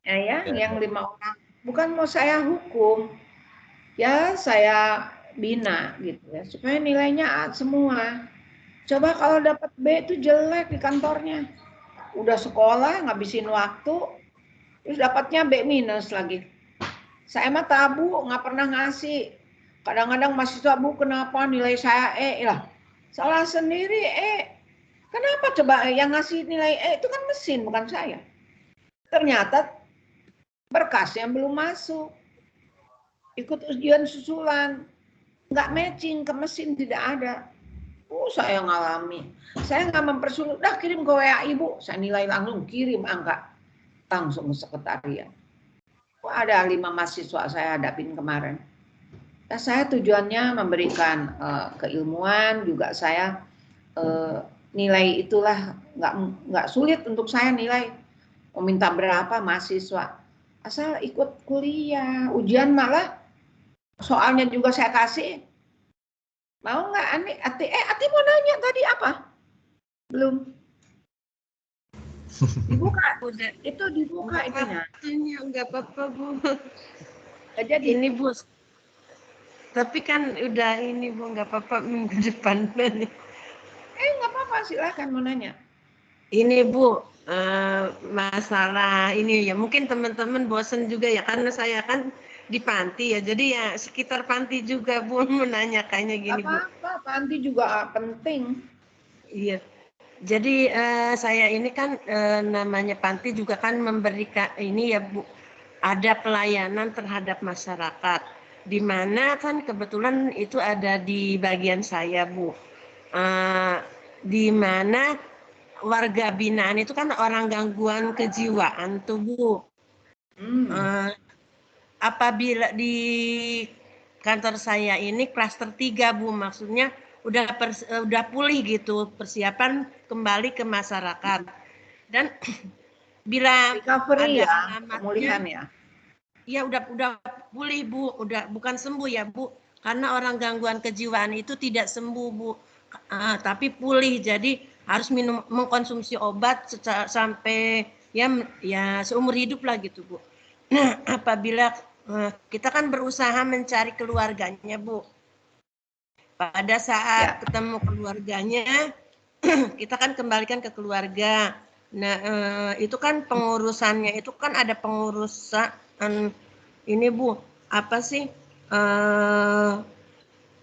Ya, yang 5 orang. Bukan mau saya hukum, ya saya bina gitu ya, supaya nilainya A semua. Coba kalau dapat B itu jelek di kantornya. Udah sekolah, ngabisin waktu, terus dapatnya B minus lagi. Saya mah tabu, nggak pernah ngasih. Kadang-kadang mahasiswa, Bu, kenapa nilai saya E? Lah, salah sendiri E. Kenapa coba yang ngasih nilai E itu kan mesin, bukan saya. Ternyata berkasnya belum masuk. Ikut ujian susulan. Nggak matching ke mesin, tidak ada. Saya ngalami. Saya nggak mempersulit. Dah kirim ke WA Ibu. Saya nilai langsung, kirim angka. Langsung ke sekretariat. Ada 5 mahasiswa saya hadapin kemarin. Nah, saya tujuannya memberikan keilmuan, juga saya nilai itulah nggak sulit untuk saya nilai. Mau minta berapa mahasiswa, asal ikut kuliah, ujian malah soalnya juga saya kasih. Mau nggak Ati mau nanya tadi apa? Belum. Dibuka, Udah. itu dibuka itunya. Waktunya nggak apa-apa Bu. Jadi Ini Bu. Tapi kan udah ini Bu, nggak apa-apa minggu depan. nggak apa-apa, silakan mau nanya. Ini Bu, masalah ini ya mungkin teman-teman bosen juga ya karena saya kan di panti ya, jadi ya sekitar panti juga Bu menanyakannya gini Bu. Apa-apa, panti juga penting. Iya. Jadi saya ini kan namanya panti juga kan memberikan ini ya Bu, ada pelayanan terhadap masyarakat, di mana kan kebetulan itu ada di bagian saya Bu, di mana warga binaan itu kan orang gangguan kejiwaan tuh Bu. Apabila di kantor saya ini klaster 3 Bu, maksudnya udah pulih gitu, persiapan kembali ke masyarakat. Dan bila Recovery ada ya, alamatnya, pemulihan ya. ya udah pulih Bu, udah bukan sembuh ya Bu, karena orang gangguan kejiwaan itu tidak sembuh Bu, tapi pulih, jadi harus mengkonsumsi obat sampai ya seumur hidup lah gitu Bu. Nah, apabila kita kan berusaha mencari keluarganya Bu, pada saat ketemu keluarganya kita kan kembalikan ke keluarga. Nah, itu kan pengurusannya itu kan ada pengurusan ini Bu, apa sih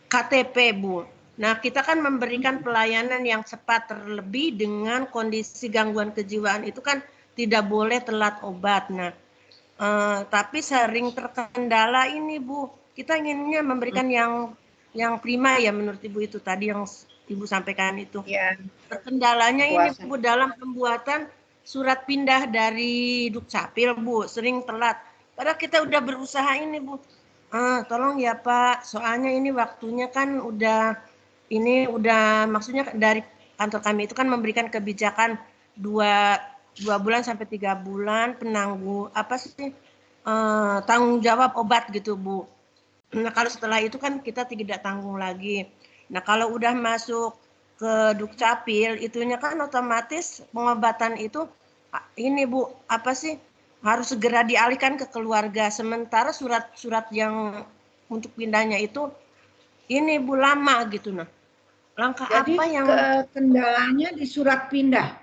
KTP Bu. Nah, kita kan memberikan pelayanan yang cepat, terlebih dengan kondisi gangguan kejiwaan itu kan tidak boleh telat obat. Nah, tapi sering terkendala ini Bu. Kita inginnya memberikan yang prima ya menurut Ibu itu tadi yang Ibu sampaikan itu. Ya. Terkendalanya ini Bu dalam pembuatan surat pindah dari Dukcapil Bu, sering telat. Padahal kita udah berusaha ini Bu. Tolong ya Pak, soalnya ini waktunya kan udah maksudnya dari kantor kami itu kan memberikan kebijakan 2 bulan sampai 3 bulan penanggung tanggung jawab obat gitu Bu. Nah kalau setelah itu kan kita tidak tanggung lagi. Nah kalau udah masuk ke Dukcapil itunya kan otomatis pengobatan itu ini Bu harus segera dialihkan ke keluarga, sementara surat-surat yang untuk pindahnya itu ini Bu lama gitu. Nah langkah jadi apa yang kendalanya di surat pindah?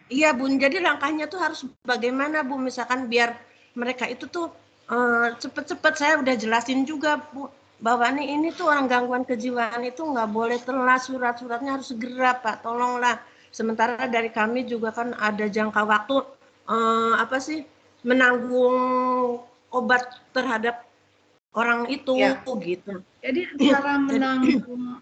Iya Bu, jadi langkahnya tuh harus bagaimana Bu, misalkan biar mereka itu tuh cepet-cepet, saya udah jelasin juga Bu, bahwa ini tuh orang gangguan kejiwaan itu nggak boleh telat, surat-suratnya harus segera Pak, tolonglah. Sementara dari kami juga kan ada jangka waktu menanggung obat terhadap orang itu gitu. Jadi cara menanggung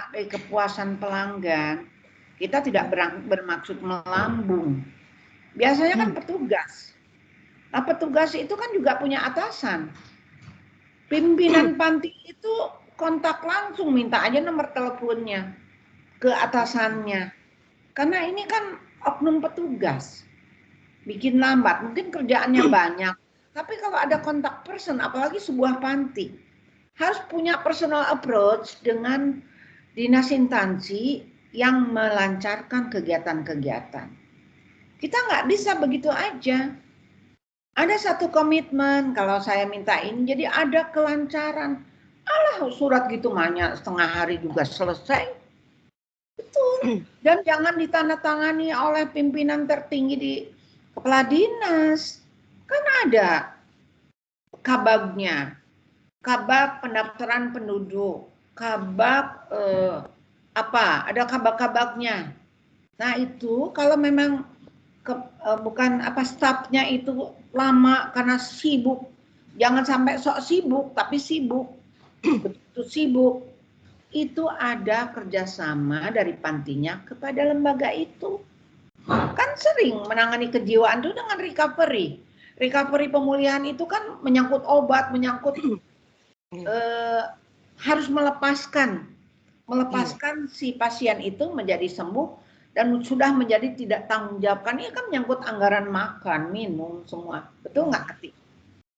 dari kepuasan pelanggan, kita tidak bermaksud melambung. Biasanya kan petugas. Nah, petugas itu kan juga punya atasan. Pimpinan panti itu kontak langsung, minta aja nomor teleponnya ke atasannya. Karena ini kan oknum petugas. Bikin lambat, mungkin kerjaannya banyak. Tapi kalau ada kontak person, apalagi sebuah panti, harus punya personal approach dengan dinas instansi yang melancarkan kegiatan-kegiatan. Kita nggak bisa begitu aja. Ada satu komitmen, kalau saya minta ini, jadi ada kelancaran. Alah, surat gitu banyak, setengah hari juga selesai. Betul. Dan jangan ditandatangani oleh pimpinan tertinggi di kepala dinas. Kan ada kabagnya, kabag pendaftaran penduduk, kabag ada kabag-kabagnya. Nah itu kalau memang bukan stafnya itu lama karena sibuk, jangan sampai sok sibuk tapi sibuk, betul sibuk. Itu ada kerjasama dari pantinya kepada lembaga itu. Kan sering menangani kejiwaan itu dengan recovery. Recovery pemulihan itu kan menyangkut obat, menyangkut harus melepaskan si pasien itu menjadi sembuh dan sudah menjadi tidak tanggung jawab. Kan ini kan menyangkut anggaran makan, minum semua. Betul nggak, Ati?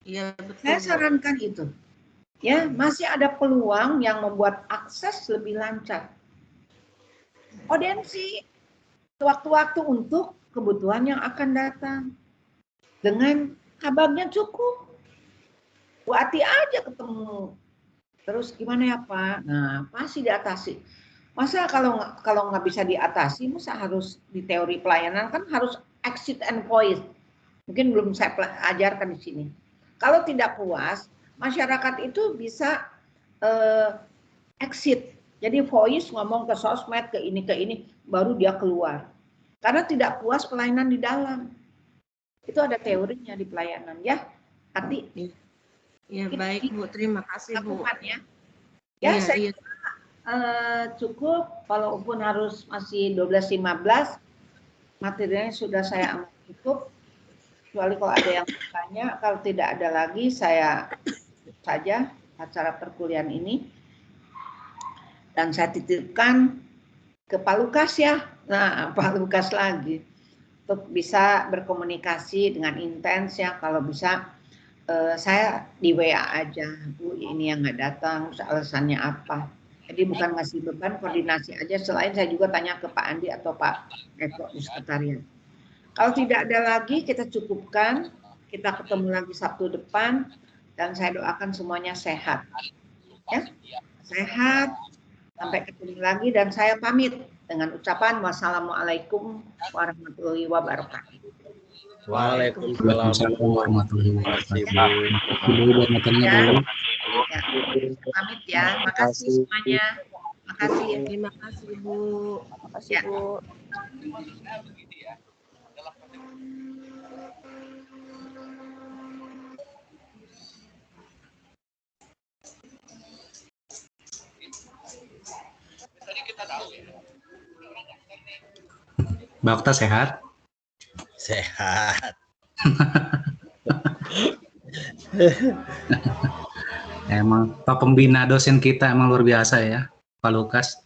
Iya, betul. Saya sarankan itu. Ya, masih ada peluang yang membuat akses lebih lancar. Audiensi waktu-waktu untuk kebutuhan yang akan datang. Dengan kabagnya cukup. Bu Ati aja ketemu. Terus gimana ya Pak? Nah, pasti diatasi. Masa kalau nggak bisa diatasi, masa harus di teori pelayanan kan harus exit and voice. Mungkin belum saya ajarkan di sini. Kalau tidak puas, masyarakat itu bisa exit. Jadi voice ngomong ke sosmed, ke ini, baru dia keluar. Karena tidak puas pelayanan di dalam. Itu ada teorinya di pelayanan ya. Ati. Ya baik Bu, terima kasih Bu. Ya, ya saya cukup, walaupun harus masih 12.15, materinya sudah saya ambil cukup. Kecuali kalau ada yang bertanya, kalau tidak ada lagi saya saja acara perkuliahan ini. Dan saya titipkan ke Pak Lukas ya. Nah, Pak Lukas lagi. Untuk bisa berkomunikasi dengan intens ya, kalau bisa saya di WA aja, Bu ini yang nggak datang, alasannya apa. Jadi bukan ngasih beban, koordinasi aja. Selain saya juga tanya ke Pak Andi atau Pak Eko di sekretariat. Kalau tidak ada lagi, kita cukupkan. Kita ketemu lagi Sabtu depan. Dan saya doakan semuanya sehat. Ya, sehat. Sampai ketemu lagi dan saya pamit dengan ucapan wassalamualaikum warahmatullahi wabarakatuh. Waalaikumsalam warahmatullahi wabarakatuh. Ya, pamit ya. Makasih semuanya. Makasih. Terima kasih Bu. Makasih Ya. Bu. Mbak Okta sehat? Sehat. Emang Pak Pembina dosen kita emang luar biasa ya, Pak Lukas.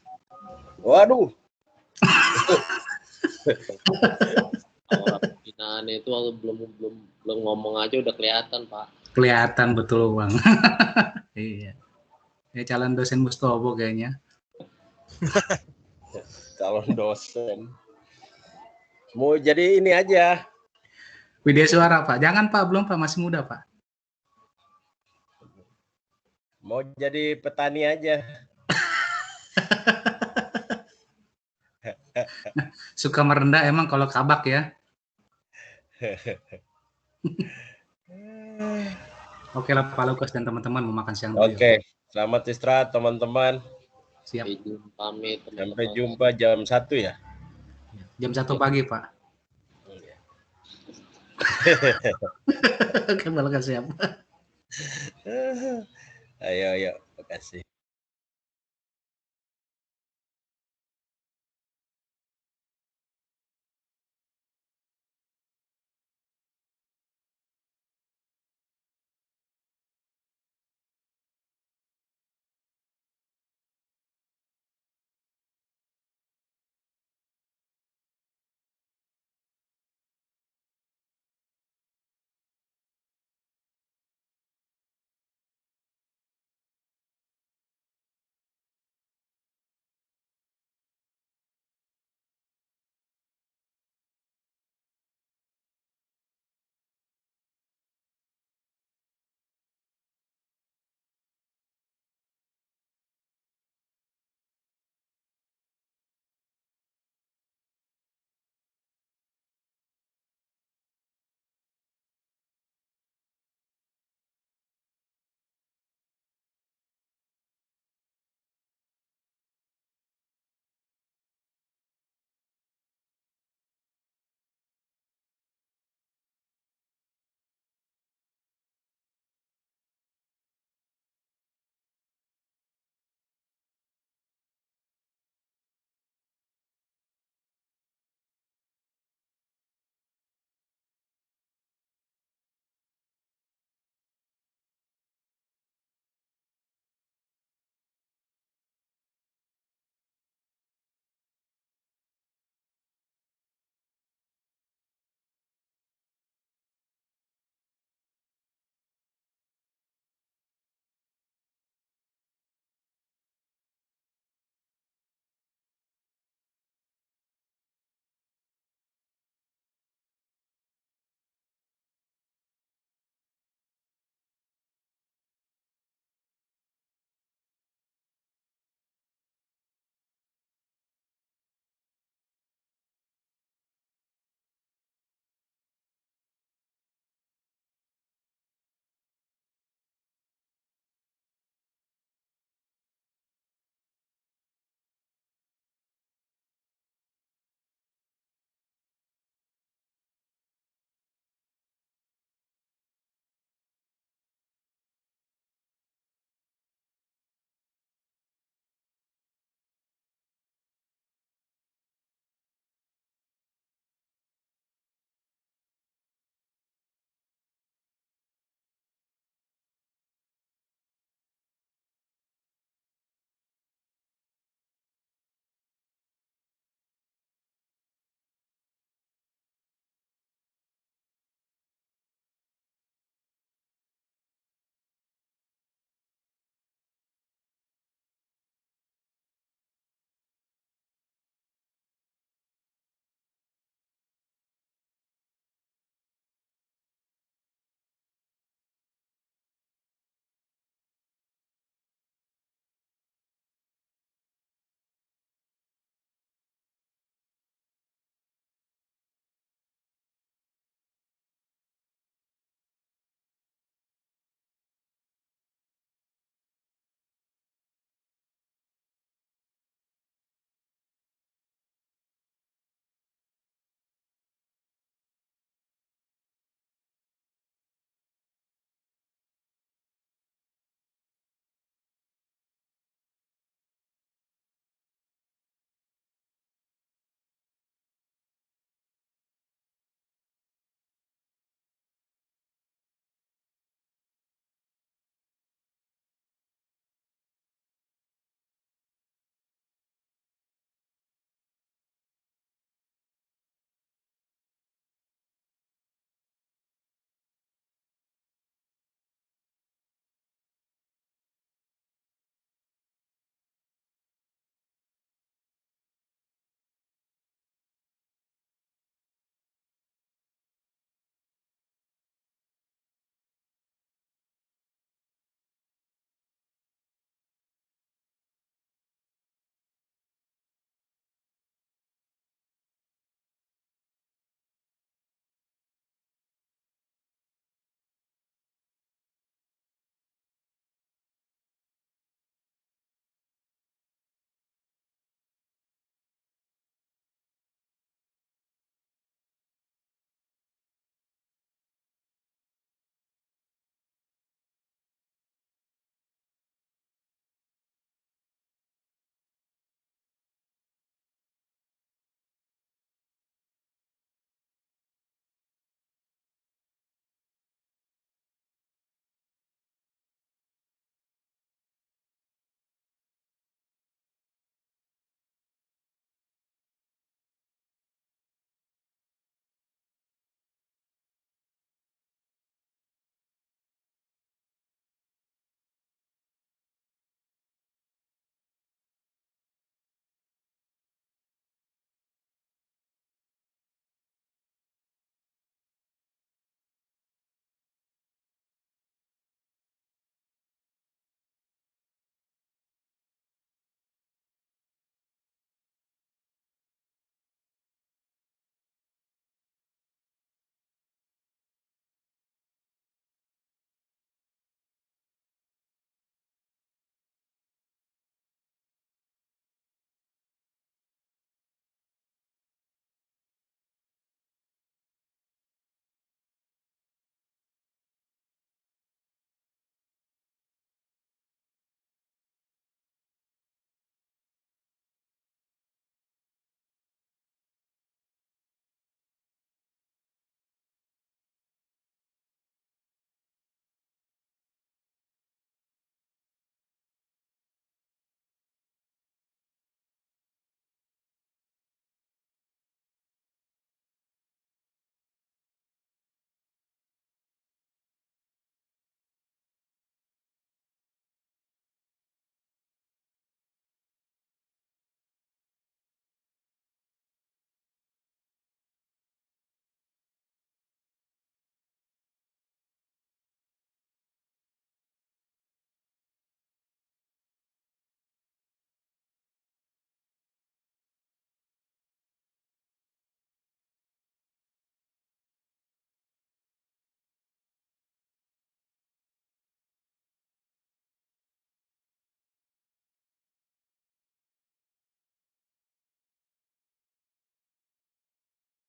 Waduh. Aura pembinaan itu belum ngomong aja udah kelihatan Pak. Kelihatan betul Bang. Iya. Ya calon dosen Mustobo kayaknya. Calon dosen. Mau jadi ini aja. Widya Suara Pak. Jangan Pak, belum Pak, masih muda Pak. Mau jadi petani aja. Suka merendah emang kalau kabak ya. Oke lah Pak Lukas dan teman-teman mau makan siang dulu. Oke, selamat istirahat teman-teman. Siap. Sampai jumpa jam 1 ya. Jam 1 pagi Pak. Oke, Pak Lukas siap. Ayo, makasih.